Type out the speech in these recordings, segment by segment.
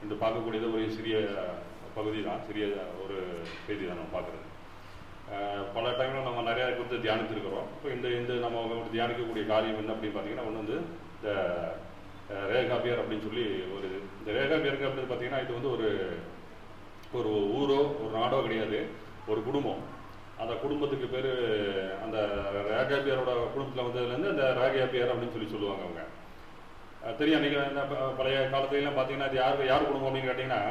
இன்று பார்க்கக்கூடியது ஒரு சிறிய பகுதி தான், சிறிய ஒரு செய்தி தான் நம்ம பார்க்குறது. பல டைமில் நம்ம நிறையா குறித்து தியானித்திருக்கிறோம். இப்போ இந்த நம்ம தியானிக்கக்கூடிய காரியம் என்ன அப்படின்னு பார்த்தீங்கன்னா, ஒன்று வந்து இந்த ரேகாபியர் அப்படின்னு சொல்லி ஒரு இந்த ரேகாபியருக்கு அப்படின்னு பார்த்தீங்கன்னா, இது வந்து ஒரு ஊரோ ஒரு நாடோ கிடையாது, ஒரு குடும்பம். அந்த குடும்பத்துக்கு பேர் அந்த ரேகாபியரோட குடும்பத்தில் வந்ததுலேருந்து அந்த ரேகாபியர் அப்படின்னு சொல்லுவாங்க அவங்க. தெரியும். அன்றைக்கி பழைய காலத்துலலாம் பார்த்தீங்கன்னா அது யார் குடும்பம் அப்படின்னு கேட்டிங்கன்னா,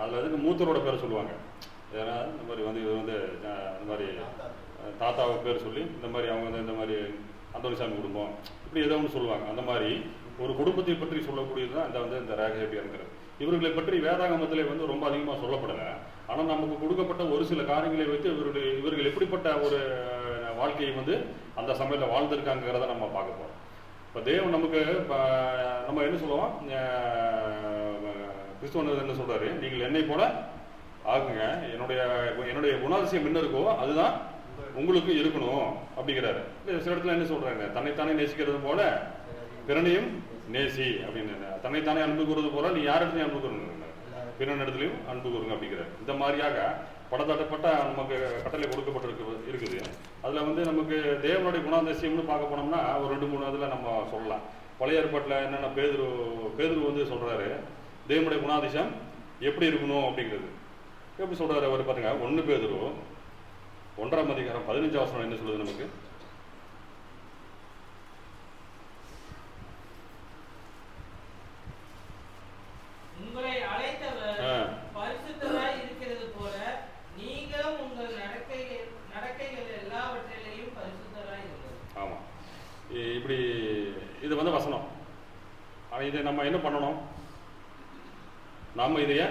அதில் வந்து மூத்தரோட பேர் சொல்லுவாங்க. ஏன்னா இந்த மாதிரி வந்து இது வந்து இந்த மாதிரி தாத்தாவை பேர் சொல்லி இந்த மாதிரி அவங்க வந்து இந்த மாதிரி அந்தோனிசாமி குடும்பம் இப்படி ஏதோ ஒன்று சொல்லுவாங்க. அந்த மாதிரி ஒரு குடும்பத்தை பற்றி சொல்லக்கூடியது தான் இந்த ரேகாபியருங்கிறது. இவர்களை பற்றி வேதாகமத்திலே வந்து ரொம்ப அதிகமாக சொல்லப்படலை. ஆனால் நமக்கு கொடுக்கப்பட்ட ஒரு சில காரியங்களை வைத்து இவர்கள் எப்படிப்பட்ட ஒரு வாழ்க்கையை வந்து அந்த சமயத்தில் வாழ்ந்திருக்காங்கிறத நம்ம பார்க்க போகிறோம். இப்போ தேவன் நமக்கு நம்ம என்ன சொல்லுவோம், கிறிஸ்துவனர் என்ன சொல்றாரு, நீங்கள் என்னை போல ஆகுங்க, என்னுடைய குணாதிசயம் என்ன இருக்கோ அதுதான் உங்களுக்கு இருக்கணும் அப்படிங்கிறாரு. சில இடத்துல என்ன சொல்றாங்க, தன்னைத்தானே நேசிக்கிறது போல பிறனையும் நேசி அப்படின்னு. தன்னைத்தானே அன்பு கூறுவது போல நீ யார் இடத்துலையும் அன்பு கூறணும், பிறன் இடத்துலையும் அன்பு கூறுங்க அப்படிங்கிறார். இந்த மாதிரியாக பலதட்டப்பட்ட நமக்கு கட்டளை இருக்குது. அதில் வந்து நமக்கு தேவனுடைய குணாதிசயம்னு பார்க்க போனோம்னா ஒரு 2-3 இதில் நம்ம சொல்லலாம். பழைய ஏற்பாட்டில் என்னென்ன பேதுரு வந்து சொல்கிறாரு தேவனுடைய குணாதிசயம் எப்படி இருக்கணும் அப்படிங்கிறது. எப்படி சொல்கிறாரு அவர் பாருங்க, 1 பேதுரு 1ஆம் அதிகாரம் 15ஆம் வசனம் என்ன சொல்லுது நமக்கு? உங்களை அழைத்தவர் பரிசுத்தராய் இருக்கிறது போல நீங்களும் உங்கள் நடக்கைகள் எல்லாவற்றிலேயும் பரிசுத்தராய் இருங்கள். ஆமா, இப்படி இது வந்து வசனம். ஆனால் இதை நம்ம என்ன பண்ணணும், நாம் இதைய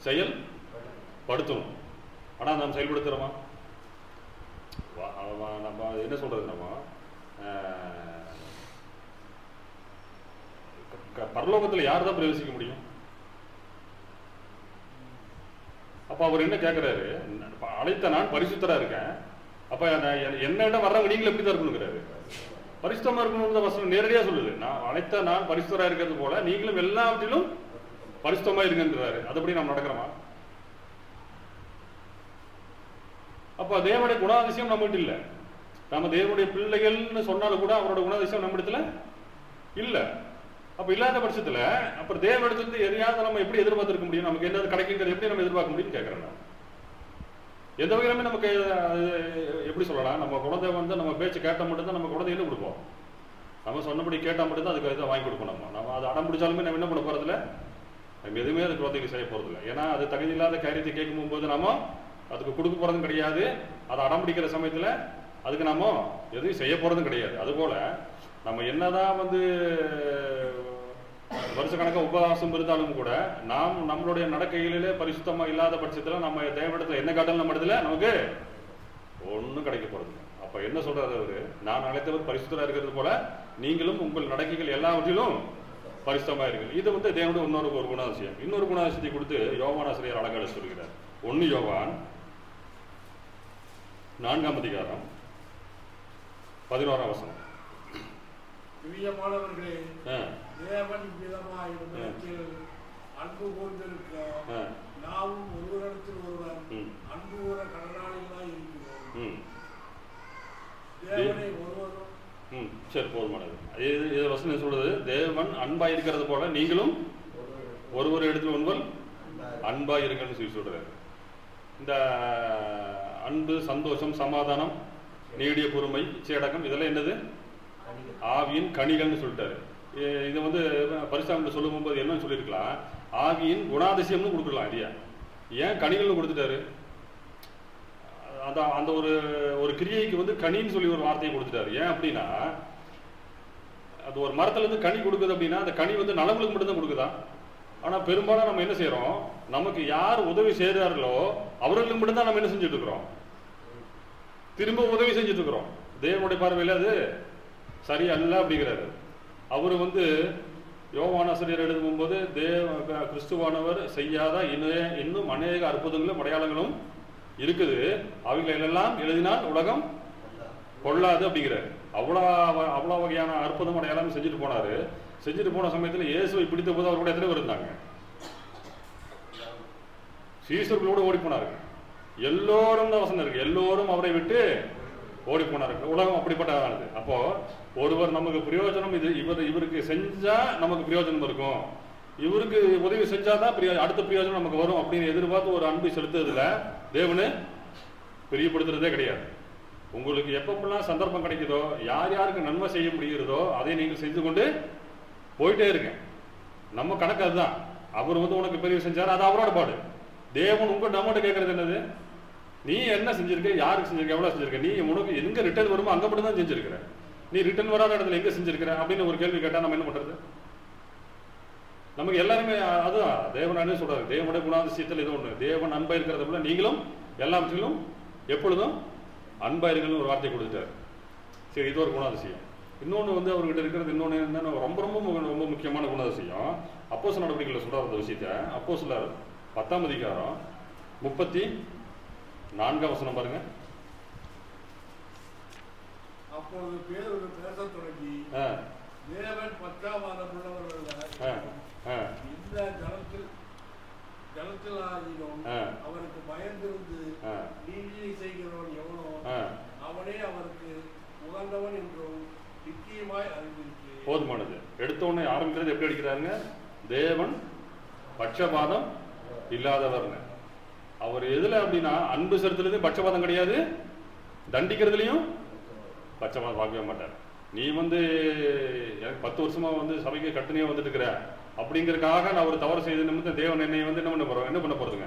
செயல்படுத்தணும். ஆனால் நம்ம செயல்படுத்துகிறோமா? நம்ம என்ன சொல்றது, நம்ம பரலோகத்தில் யார் தான் பிரவேசிக்க முடியும்? அப்ப அவர் என்ன கேட்கிறாரு, அழைத்த நான் பரிசுத்தரா இருக்கேன், அப்ப என்னிடம் வர்றவங்க நீங்களும் எப்படி தான் இருக்கணுங்கிறாரு. பரிசுத்தமா இருக்கணும்னு வசனம் நேரடியா சொல்லுது. அழைத்த நான் பரிசுத்தரா இருக்கிறது போல நீங்களும் எல்லாவற்றிலும் பரிசுத்தமா இருக்கின்றாரு. அதுபடி நாம் நடக்கிறோமா? அப்ப தேவனுடைய குணாதிசயம் நம்மகிட்ட இல்லை. நம்ம தேவனுடைய பிள்ளைகள்னு சொன்னாலும் கூட அவரோட குணாதிசயம் நம்ம இடத்துல இல்லை. அப்ப இல்லாத பட்சத்துல அப்புறம் தேவனிடத்துல எதையாவது நம்ம எப்படி எதிர்பார்த்திருக்க முடியும்? நமக்கு என்ன கிடைக்குங்கிறது எப்படி நம்ம எதிர்பார்க்க முடியும்னு கேட்கிறேன். எந்த வகையிலுமே நமக்கு எப்படி சொல்லலாம், நம்ம குழந்தை வந்து நம்ம பேச்சு கேட்டால் மட்டும்தான் நம்ம குழந்தை என்ன கொடுப்போம், நம்ம சொன்னபடி கேட்டால் மட்டும்தான் அதுக்கு இதை வாங்கி கொடுப்போம். நம்ம அதை அடம் பிடிச்சாலுமே நம்ம என்ன பண்ண போறதில்ல, நம்ம எதுவுமே அது குழந்தைக்கு செய்ய போறதில்லை. ஏன்னா அது தகுதி இல்லாத காரியத்தை கேட்கும் போது நம்ம அதுக்கு கொடுக்க போறதும் கிடையாது. அதை அடம் பிடிக்கிற சமயத்துல அதுக்கு நம்ம எதுவும் செய்ய போறதும் கிடையாது. அதுபோல நம்ம என்னதான் வந்து வருஷக்கணக்காக உபவாசம் இருந்தாலும் கூட நாம் நம்மளுடைய நடக்கைகளிலே பரிசுத்தமா இல்லாத பட்சத்துல நம்ம தேவனிடத்துல என்ன காட்டலும் நம்ம இடத்துல நமக்கு ஒன்றும் கிடைக்க போறது. அப்ப என்ன சொல்றாரு அவரு, நான் அழைத்தவர் பரிசுத்தரா இருக்கிறது போல நீங்களும் உங்கள் நடக்கைகள் எல்லாவற்றிலும் பரிசுத்தமா இருக்கு. இது வந்து தேவனுடைய ஒரு குணாதிசயம். இன்னொரு குணாதிசயத்தை கொடுத்து யோவான் ஆசிரியர் அழகாக சொல்கிறார். 1 யோவான் 4ஆம் அதிகாரம் 11ஆம் வசனம். பிரியமானவர்களே, தேவன் விதமாயிடத்தில் அன்பு கூர்ந்திருக்க நாமும் ஒருவரிடத்தில் ஒருவர் அன்பு கூற கடனாளிகளாய் இருக்கிறோம். தேவனை ஒருவரும் சரி போதுமானது. இது வசனம் சொல்றது, தேவன் அன்பா இருக்கிறது போல நீங்களும் ஒருவர் இடத்துல ஒருவர் அன்பா இருக்கன்னு சொல்லி சொல்றாரு. இந்த அன்பு, சந்தோஷம், சமாதானம், நீடிய பொறுமை, இச்சையடக்கம் இதெல்லாம் என்னது, ஆவியின் கனிகள்னு சொல்லிட்டாரு. இது வந்து பரிசுத்தம்ல சொல்லும் போது என்னன்னு சொல்லியிருக்கலாம், ஆவியின் குணாதிசயம்னு கொடுக்கலாம் இல்லையா, ஏன் கனிகள்னு கொடுத்துட்டாரு? அந்த ஒரு கிரியைக்கு வந்து கனின்னு சொல்லி ஒரு வார்த்தையை கொடுத்துட்டாரு. ஏன் அப்படின்னா, அது ஒரு மரத்துல இருந்து கனி கொடுக்குது அப்படின்னா அந்த கனி வந்து நலங்களுக்கு மட்டும்தான் கொடுக்குதா? ஆனா பெரும்பாலும் நம்ம என்ன செய்யறோம், நமக்கு யார் உதவி செய்யறார்களோ அவர்களுக்கு மட்டும்தான் நம்ம என்ன செஞ்சுட்டு இருக்கிறோம், திரும்ப உதவி செஞ்சுட்டு இருக்கிறோம். தேவனுடைய பார்வையில் அது சரி அல்ல அப்படிங்கிறாரு. அவரு வந்து யோவான் ஆசிரியர் எழுதும் போது கிறிஸ்துவானவர் செய்யாத இன்னும் அநேக அற்புதங்களும் அடையாளங்களும் இருக்குது, அவைகளெல்லாம் எழுதினால் உலகம் கொள்ளாது அப்படிங்கிறாரு. அவ்வளோ வகையான அற்புதம் அடையாளம் செஞ்சுட்டு போனாரு. செஞ்சுட்டு போன சமயத்தில் இயேசுவை பிடித்த போது அவர் கூட எத்தனை பேர் இருந்தாங்க? சீசர்களோடு ஓடி போனார்கள். எல்லோரும் தான் வசனம் இருக்கு, எல்லோரும் அவரை விட்டு ஓடி போனார்கள். உலகம் அப்படிப்பட்டதானது. அப்போ ஒருவர் நமக்கு பிரயோஜனம் இவருக்கு செஞ்சா நமக்கு பிரயோஜனம் இருக்கும், இவருக்கு உதவி செஞ்சாதான் அடுத்த பிரயோஜனம் நமக்கு வரும் அப்படின்னு எதிர்பார்த்து ஒரு அன்பை செலுத்துறதுல தேவனு பிரியப்படுத்துறதே கிடையாது. உங்களுக்கு எப்பப்பெல்லாம் சந்தர்ப்பம் கிடைக்குதோ, யார் யாருக்கு நன்மை செய்ய முடிகிறதோ அதை நீங்கள் செஞ்சு கொண்டு போயிட்டே இருங்க. நம்ம கணக்கு அதுதான். அவர் உனக்கு பெரிய செஞ்சாரு, அது அவரோட பாடு. தேவன் நம்மகிட்ட கேட்கறது என்னது? நீ என்ன செஞ்சிருக்க, யாருக்கு செஞ்சிருக்க, எவ்வளவு செஞ்சிருக்க, நீ உனக்கு எங்க ரிட்டர்ன் வருமோ அங்க மட்டும் தான் செஞ்சிருக்கிற, நீ ரிட்டர்ன் வராத இடத்துல எங்க செஞ்சிருக்கிற அப்படின்னு ஒரு கேள்வி கேட்டா நம்ம என்ன பண்றது? நமக்கு எல்லாருமே அதுதான் தேவன் சொல்றாரு. தேவனுடைய குணாதிசயத்தில் இது ஒண்ணு, தேவன் அன்பா இருக்கிறத போல நீங்களும் எல்லாவற்றிலும் எப்பொழுதும் அன்பா இருக்கணும்னு ஒரு வார்த்தை கொடுத்துட்டாரு. சரி, இது ஒரு குணாதிசயம். இன்னொன்று அவர்கிட்ட இருக்கிறது இன்னொன்று என்னன்னா ரொம்ப ரொம்ப ரொம்ப முக்கியமான குணாதிசயம். அப்போஸ்தலர் நடவடிக்கைகளை சொல்றாரு அந்த விஷயத்த. அப்போஸ்தலர் 10ஆம் அதிகாரம் 34ஆம் வசனம் பாருங்க. அப்பொழுது பேதுரு பேசத் தொடங்கி, தேவன் பச்சாதாபம் உள்ளவர்கள் இந்த ஜனத்திலாகிலும் அவருக்கு பயந்திருந்து நீதியை செய்கிறவன் எவனோ அவனே அவருக்கு உகந்தவன் என்றும் நிச்சயமாய் அறிந்திருக்கிறேன். போதுமானது. எடுத்த உடனே ஆரம்பிக்கிறது எப்படி அடிக்கிறாருங்க? தேவன் பட்சபாதம் இல்லாதவர்னு. அவர் எதுல அப்படின்னா அன்பு செலுத்துறது பட்சபாதம் கிடையாது, தண்டிக்கிறதுலையும் பட்சபாதம் பார்க்கவே மாட்டார். நீ எனக்கு 10 வருஷமா சபைக்கு கட்டுனையா வந்துட்டு இருக்கிற அப்படிங்கறதுக்காக நான் ஒரு தவறு செய்த நிமித்தம் தேவன் என்னை என்ன பண்ண போறதுங்க?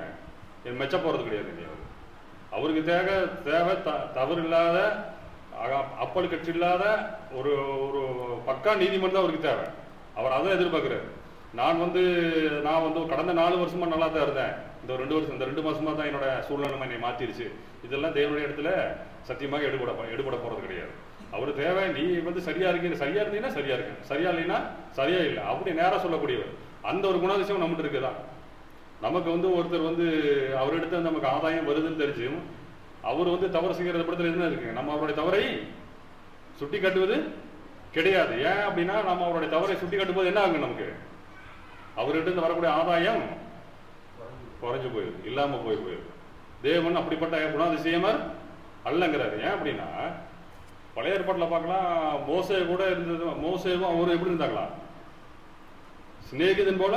என் மெச்ச போறது கிடையாது. அவருக்கு தேவை தவறு இல்லாத அப்பல் கட்சி இல்லாத ஒரு ஒரு பக்கா நீதிமன்றம் தான் அவருக்கு தேவை. அவர் அதான் எதிர்பார்க்கிறார். நான் கடந்த 4 வருஷமா நல்லா தான் இருந்தேன், இந்த 2 மாசமா தான் என்னோட சூழ்நிலை என்னை மாத்திருச்சு. இதெல்லாம் தேவனுடைய இடத்துல சத்தியமாக எடுபட போறது கிடையாது. அவரு தேவை நீ சரியா இருக்கு, சரியா இருந்தீங்கன்னா சரியா இருக்கு, சரியா இல்லைன்னா சரியா இல்லை அப்படி நேரம் சொல்லக்கூடியவர். அந்த ஒரு குணாதிசயம் நம்மகிட்ட இருக்குதான். நமக்கு ஒருத்தர் அவரிடத்துல நமக்கு ஆதாயம் வருதுன்னு தெரிஞ்சும் அவர் தவறு செய்யறத படத்துல என்ன இருக்கு? நம்ம அவருடைய தவறை சுட்டி காட்டுவது கிடையாது. ஏன் அப்படின்னா நம்ம அவருடைய தவறை சுட்டி காட்டும் போது என்ன ஆகும்? நமக்கு அவர்கிட்ட வரக்கூடிய ஆதாயம் குறைஞ்சு போயிருக்கு, இல்லாம போயிருக்கு. தேவன் அப்படிப்பட்ட குணாதிசயமர் அல்லங்கிறாரு. ஏன் அப்படின்னா பழைய ஏற்பாட்டில் பார்க்கலாம், மோசே கூட இருந்தது. மோசேவும் அவரும் எப்படி இருந்தாங்களா? சிநேகிதன் போல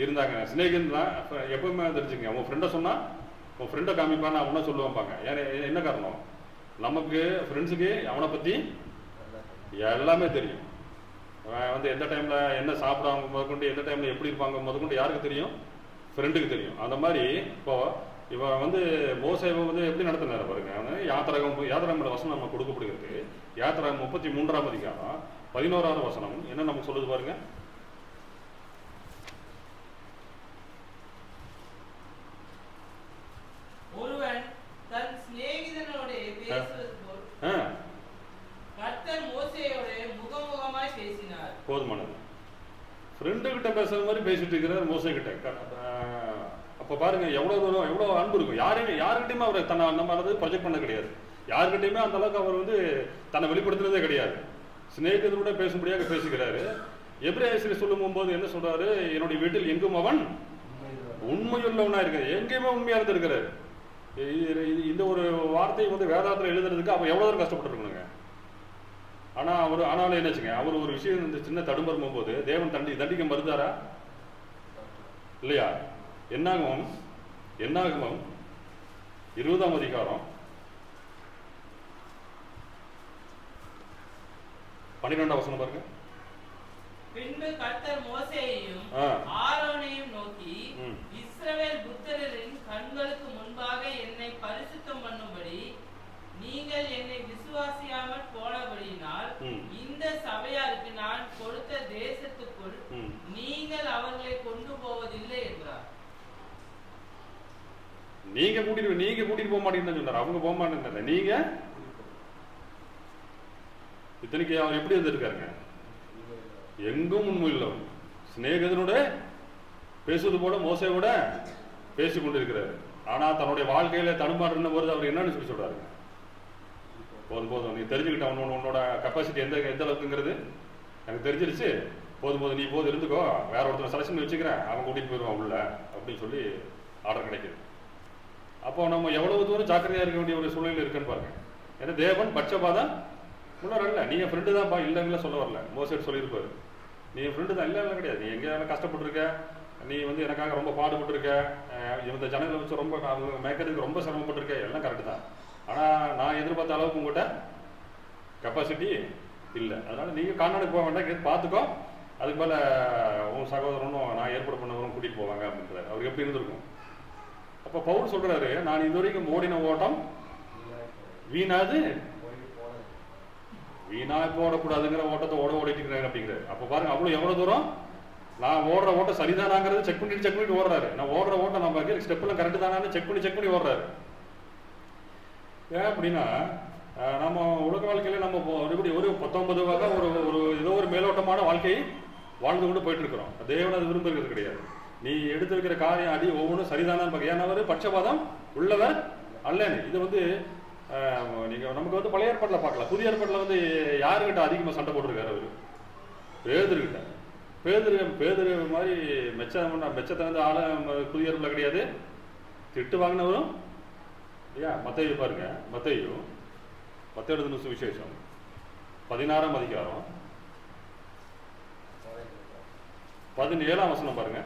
இருந்தாங்க. சிநேகிதன் தான் எப்பவுமே தெரிஞ்சுங்க. உங்க ஃப்ரெண்டை சொன்னா உன் ஃப்ரெண்டை காமிப்பான்னு அவனா சொல்லுவாங்க. என்ன காரணம்? நமக்கு ஃப்ரெண்ட்ஸுக்கு அவனை பத்தி எல்லாமே தெரியும். எந்த டைம்ல என்ன சாப்பிடாம முதற்கொண்டு, எந்த டைம்ல எப்படி இருப்பாங்க முதற்கொண்டு யாருக்கு தெரியும்? ஃப்ரெண்டுக்கு தெரியும். அந்த மாதிரி இப்போ இவன் மோசேவை எப்படி நடத்தினார் பாருங்க. யாத்திராகம வசனம் நம்ம கொடுக்கப்படுகிறது. யாத்திராகமம் 33ஆம் அதிகாரம் 11ஆவது வசனம் என்ன நமக்கு சொல்லுது பாருங்க. ஒருவன் தன் சிநேகிதனோடு பேசுவது போல் கர்த்தர் மோசேயோடு முகமுகமாய் பேசினார். போதுமானது. ஃப்ரெண்டு கிட்ட பேசுற மாதிரி பேசிட்டு இருக்கிறார் மோசே கிட்ட. அப்ப பாருங்க எவ்வளவு தூரம், எவ்வளவு அன்பு இருக்கும். யாருக்கிட்டையுமே அவர் நம்ம ப்ரொஜெக்ட் பண்ண கிடையாது. யாருக்கிட்டையுமே அந்த அளவுக்கு அவர் தன்னை வெளிப்படுத்துறதே கிடையாது. சிநேகிதரோட பேசும்படியாக பேசுகிறாரு. எபிரேயர் சொல்லும் போது என்ன சொல்றாரு? என்னுடைய வீட்டில் எங்கும் அவன் உண்மையுள்ளவனா இருக்காரு. எங்கேயுமே உண்மையா இருந்திருக்கிறாரு. இந்த ஒரு வார்த்தை வேதாத்துல எழுதுறதுக்கு அவன் எவ்வளவு தூரம் கஷ்டப்பட்டுருக்கணுங்க. ஆனாலும் என்னச்சுங்க, அவர் ஒரு விஷயம் இந்த சின்ன தடுமறும் போது தேவன் தண்டிக்க மறுத்தாரா இல்லையா? என்னாகும் 20ஆம் அதிகாரம் 12ஆம் வசனம் பாருங்க. பின்பு கர்த்தர் மோசேயையும் ஆரோனையும் நோக்கி, இஸ்ரவேல் புத்திரரின் கண்களுக்கு முன்பாக என்னை பரிசுத்தம் பண்ணும்படி நீங்கள் என்னை விசுவாசியாமல் போனபடியினால் இந்த சபையாருக்கு நான் கொடுத்த தேசத்துக்குள் நீங்கள் அவர்களை கொண்டு போவதில்லை என்றார். நீங்க கூட்டிட்டு போக மாட்டீங்கன்னு சொன்னார். அவங்க போக மாட்டேங்க. நீங்க இத்தனைக்கு அவர் எப்படி இருந்திருக்காருங்க? எங்கும் உண்மையுள்ளவன், சிநேகிதனோட பேசுவது போல மோசையோட பேசி கொண்டிருக்கிறாரு. ஆனா தன்னுடைய வாழ்க்கையில தடுமாறுன போது அவர் என்னன்னு சொல்லி சொல்றாருங்க? போதும் நீ தெரிஞ்சுக்கிட்ட, உன்னோட கெப்பாசிட்டி எந்த அளவுக்குங்கிறது எனக்கு தெரிஞ்சிருச்சு, போதும் நீ இருந்துக்கோ, வேற ஒருத்தர் செலக்ஷன் வச்சுக்கிறேன், அவன் கூட்டிட்டு போயிடுவான் உள்ள அப்படின்னு சொல்லி ஆர்டர் கிடைக்குது. அப்போ நம்ம எவ்வளவு தூரம் ஜாக்கிரதையாக இருக்க வேண்டிய ஒரு சூழ்நிலை இருக்குன்னு பாருங்க. ஏன்னா தேவன் பட்சபாதம் உள்ளவர் அல்ல. நீ என் ஃப்ரெண்டு தான்ப்பா, இல்லைங்களா சொல்ல வரல. மோசே சொல்லியிருப்பாரு, நீ என் ஃப்ரெண்டு தான், இல்லை கிடையாது. நீ எங்கேயாவது கஷ்டப்பட்டுருக்க, நீ வந்து எனக்காக ரொம்ப பாடுபட்டுருக்க, இந்த ஜனங்களை வச்சு ரொம்ப மேய்க்கிறதுக்கு ரொம்ப சிரமப்பட்டிருக்க, எல்லாம் கரெக்டு தான். ஆனால் நான் எதிர்பார்த்த அளவுக்கு உங்கள்கிட்ட கெப்பாசிட்டி இல்லை. அதனால் நீங்கள் காணானுக்கு போக வேண்டாம், கேட்டு பார்த்துக்கோ, அதுக்கு மேலே உன் சகோதரனும் நான் ஏற்பாடு பண்ணவரும் கூட்டிகிட்டு போவாங்க அப்படின்றாரு. அவருக்கு எப்படி இருந்திருக்கும்? அப்போ பவுல் சொல்கிறாரு, நான் இது வரைக்கும் ஓடின ஓட்டம் வீணாது, வீணா போடக்கூடாதுங்கிற ஓட்டத்தை ஓடிட்டு இருக்கிறாரு அப்படிங்கிறாரு. அப்போ பாருங்க, அவ்வளோ எவ்வளோ தூரம் நான் ஓடுற ஓட்டம் சரிதானாங்கிறது செக் பண்ணிட்டு ஓடுறாரு. நான் ஓடுற ஓட்டம் நம்ம ஸ்டெப்லாம் கரெக்டு தானு செக் பண்ணி ஓடுறாரு. ஏன் அப்படின்னா, நம்ம உலக வாழ்க்கையில நம்ம ஒரு 19 வகை ஒரு ஏதோ ஒரு மேலோட்டமான வாழ்க்கையை வாழ்ந்து கொண்டு போயிட்டு இருக்கிறோம். தேவன் அது விரும்புகிறது கிடையாது. நீ எடுத்து வைக்கிற காரியம் அடி ஒவ்வொன்றும் சரிதானான்னு பார்க்க. ஏன்னா அவர் பட்சபாதம் உள்ளவர் அல்லன்னு. இது வந்து நீங்கள் நமக்கு வந்து பழைய ஏற்பாட்டில் பார்க்கலாம். புதிய ஏற்பாட்டில் வந்து யாருக்கிட்ட அதிகமாக சண்டை போட்டிருக்காரு? அவர் பேதுருக்கிட்ட. பேதுரு மாதிரி மெச்சத்தை வந்து ஆள புதிய ஏற்பாட்டில் கிடையாது. திட்டு வாங்கினவரும் ஏன் மத்தேயு பாருங்க, மத்தேயு எழுதின சுவிசேஷம் 16ஆம் அதிகாரம் 17ஆம் வசனம் பாருங்க.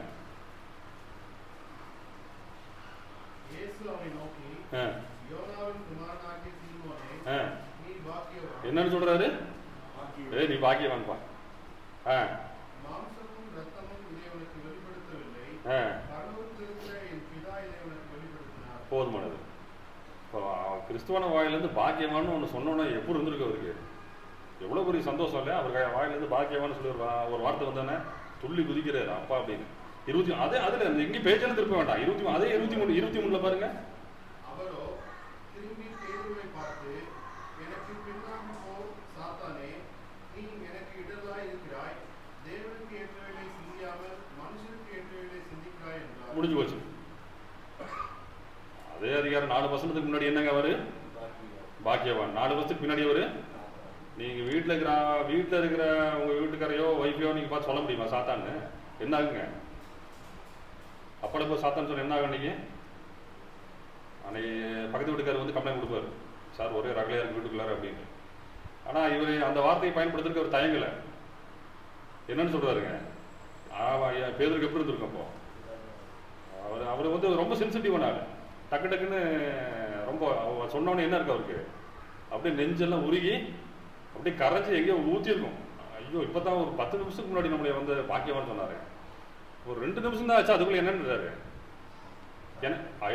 என்னன்னு சொல்றாரு? நீ பாக்கியவான்பா. போதுமானது. இப்போ கிறிஸ்துவன வாயிலிருந்து பாக்கியவான்னு ஒன்று சொன்னோன்னா எப்படி இருந்திருக்கு அவருக்கு? எவ்வளோ பெரிய சந்தோஷம் இல்லையா? அவர் வாயிலிருந்து பாக்கியவான்னு சொல்லி ஒரு வார்த்தை வந்தானே துள்ளி குதிக்கிறாரு அப்பா அப்படின்னு. 20 அதே அதில் எங்கேயும் பேச்செல்லாம் திருப்ப வேண்டாம். 23 பாருங்க. முடிஞ்சு போச்சு. அதே அதிகாரம் 4 வருஷத்துக்கு முன்னாடி என்னங்க அவரு? பாக்கியவான். 4 வருஷத்துக்கு பின்னாடி அவரு நீங்க வீட்டில் இருக்கிற உங்க வீட்டுக்காரையோ ஒய்ஃபையோ நீங்க பார்த்து சொல்ல முடியுமா சாத்தான்னு? என்ன ஆகுங்க? அப்பட போய் சாத்தான்னு சொன்ன என்ன ஆகும்? அன்னைக்கு பக்கத்து வீட்டுக்காரர் வந்து கம்ப்ளைண்ட் கொடுப்பாரு, சார் ஒரே ரகலையா இருக்கு வீட்டுக்குள்ளாரு அப்படின்னு. ஆனா இவரு அந்த வார்த்தையை பயன்படுத்துறதுக்கு அவர் தயங்கலை. என்னன்னு சொல்றாருங்க? பேதருக்கு எப்படி இருந்திருக்கும் அப்போ? அவர் வந்து ரொம்ப சென்சிட்டிவான ஆள். டக்குன்னு ரொம்ப சொன்னோன்னே என்ன இருக்கு அவருக்கு? அப்படியே நெஞ்செல்லாம் உருகி அப்படியே கரைச்சி எங்கேயோ ஊற்றிருக்கும். ஐயோ, இப்போ தான் ஒரு 10 நிமிஷத்துக்கு முன்னாடி நம்மளை வந்து பாக்கியவான்னு சொன்னார். ஒரு 2 நிமிஷம் தான் ஆச்சு, அதுக்குள்ளே என்னன்றாரு?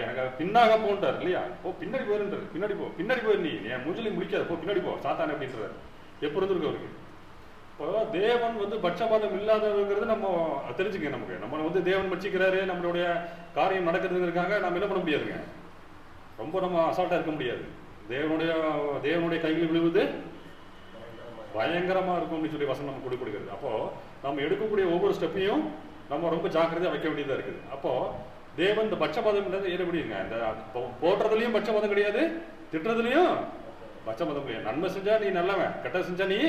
எனக்கு பின்னாக போன்றார் இல்லையா? பின்னாடி போயிருன்றாரு. பின்னாடி போயிரு, நீ என் மூஞ்சிலையும் முடிக்காது, பின்னாடி போ சாத்தானே அப்படின்றாரு. எப்போ இருந்திருக்கு அவருக்கு? இப்போ தேவன் வந்து பட்சபாதம் இல்லாதவங்கிறது நம்ம தெரிஞ்சுக்க. நம்மளை வந்து தேவன் பட்சிக்கிறாரு, நம்மளுடைய காரியம் நடக்கிறதுங்கிறதுக்காக நம்ம என்ன பண்ண முடியாதுங்க. ரொம்ப நம்ம அசால்ட்டாக இருக்க முடியாது. தேவனுடைய கைகளில் விழுவது பயங்கரமாக இருக்கும் அப்படின்னு சொல்லி வசனம் நம்ம கொடுக்கிறது. அப்போது நம்ம எடுக்கக்கூடிய ஒவ்வொரு ஸ்டெப்பையும் நம்ம ரொம்ப ஜாக்கிரதையாக வைக்க வேண்டியதாக இருக்குது. அப்போது தேவன் இந்த பட்சபாதம் எப்படிங்க? இந்த போடுறதுலையும் பட்சபாதம் கிடையாது, திட்டுறதுலையும் பட்சபாதம் கிடையாது. நன்மை செஞ்சா நீ நல்லவன், கெட்ட செஞ்சா நீ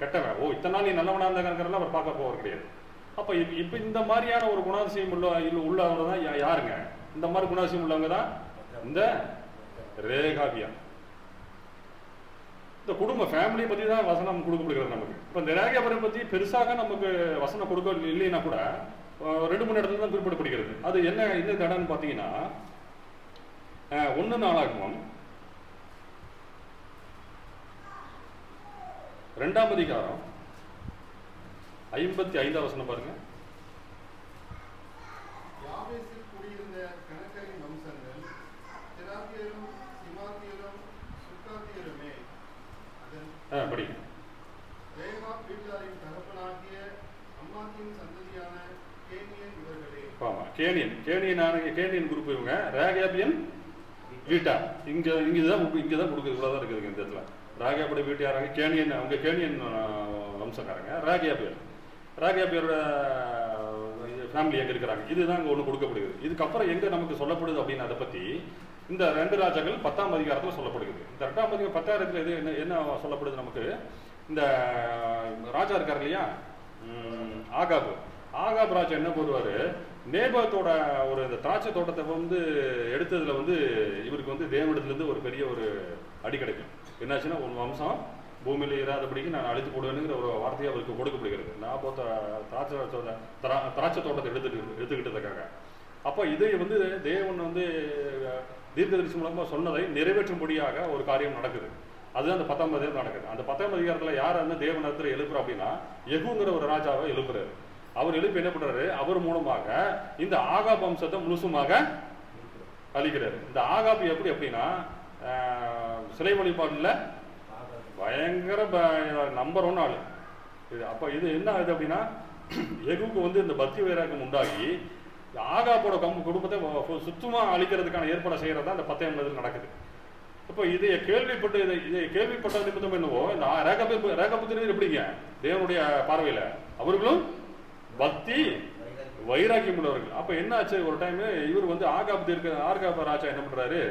கெட்டவன். இத்தனை நாள் நீ நல்லவனா இருந்தாங்கிறதெல்லாம் அவர் பார்க்க போவது கிடையாது. அப்போ இப்போ இந்த மாதிரியான ஒரு குணாதிசயம் உள்ளவங்க தான் யாருங்க? இந்த மாதிரி குணாதிசயம் உள்ளவங்க தான் இந்த ரேகாபியா. இந்த குடும்ப ஃபேமிலியை பற்றி தான் வசனம் கொடுக்கப்படுகிறது நமக்கு. இப்போ இந்த ரேகாபியரை பற்றி பெருசாக நமக்கு வசனம் கொடுக்க இல்லைன்னா கூட 2-3 இடத்துல தான் குறிப்பிடப்படுகிறது. அது என்ன இடம்னு பார்த்தீங்கன்னா 1 நாளாகமம் 2ஆம் அதிகாரம் 55ஆம் வசனம் பாருங்க. படிங்க. கேனியன் குரூப் இவங்க. ரேகாபியன் வீட்டார் இங்கதான் கொடுக்குது. இவ்வளவுதான் இருக்குதுங்க இந்த இடத்துல. ராகியாபுடைய வீட்டாராங்க கேனியன், அவங்க கேனியன் வம்சக்காரங்க. ராகியாபியரோட ஃபேமிலி எங்கே இருக்கிறாங்க, இதுதான் அங்கே ஒன்று கொடுக்கப்படுகிறது. இதுக்கப்புறம் எங்கே நமக்கு சொல்லப்படுது அப்படின்னு அதை பற்றி இந்த 2 ராஜாக்கள் 10ஆம் அதிகாரத்தில் சொல்லப்படுகிறது. இந்த 2ஆம் அதிகாரம் 10ஆம் அதிகாரத்தில் இது என்ன சொல்லப்படுது நமக்கு? இந்த ராஜா இருக்கார் இல்லையா, ஆகாப் ராஜா என்ன பண்ணுவாரு, நேபாத்தோட ஒரு இந்த திராட்சை தோட்டத்தை வந்து எடுத்ததுல வந்து இவருக்கு வந்து தேவனிடத்துலேருந்து ஒரு பெரிய ஒரு அடி கிடைக்கும். என்னாச்சுன்னா, உன் வம்சம் பூமியில இராதபடிக்கு நான் அழித்து போடுவேனுங்கிற ஒரு வார்த்தையை அவருக்கு கொடுக்கப்படுகிறது. நான் திராட்சை தோட்டத்தை எடுத்துக்கிட்டதுக்காக. அப்போ இதை வந்து தேவன் வந்து தீர்க்கதரிசி மூலமா சொன்னதை நிறைவேற்றும்படியாக ஒரு காரியம் நடக்குது. அதுதான் அந்த 10ஆம் அதிகாரம் நடக்குது. அந்த 10ஆம் அதிகாரத்தில் யார் வந்து தேவனிடத்தில் எழுப்புறா அப்படின்னா, யெகூங்கிற ஒரு ராஜாவை எழுப்புறாரு. அவர் எழுப்பி என்ன பண்றாரு, அவர் மூலமாக இந்த ஆகாப் வம்சத்தை முழுசுமாக அழிக்கிறாரு. இந்த ஆகாப் எப்படி அப்படின்னா, சிலை வழிபாடுல பயங்கர நம்பர் 1 ஆளு. அப்ப இது என்ன ஆகுது அப்படின்னா, யெகூக்கு வந்து இந்த பக்தி வைராகம் உண்டாகி ஆகாப்போட குடும்பத்தை சுத்தமா அழிக்கிறதுக்கான ஏற்பாடு செய்யறதா இந்த 10ஆம் அதிகாரத்தில் நடக்குது. இப்போ இதை கேள்விப்பட்ட நிமித்தம் என்னவோ, இந்த ரேகாபுத்திரர் எப்படிங்க தேவனுடைய பார்வையில அவர்களும் பக்தி வைராக்கியம் உள்ளவர்கள். அப்ப என்ன ஆச்சு, ஒரு டைம் இவர் வந்து ஆகாப் ராஜா என்ன பண்றாரு,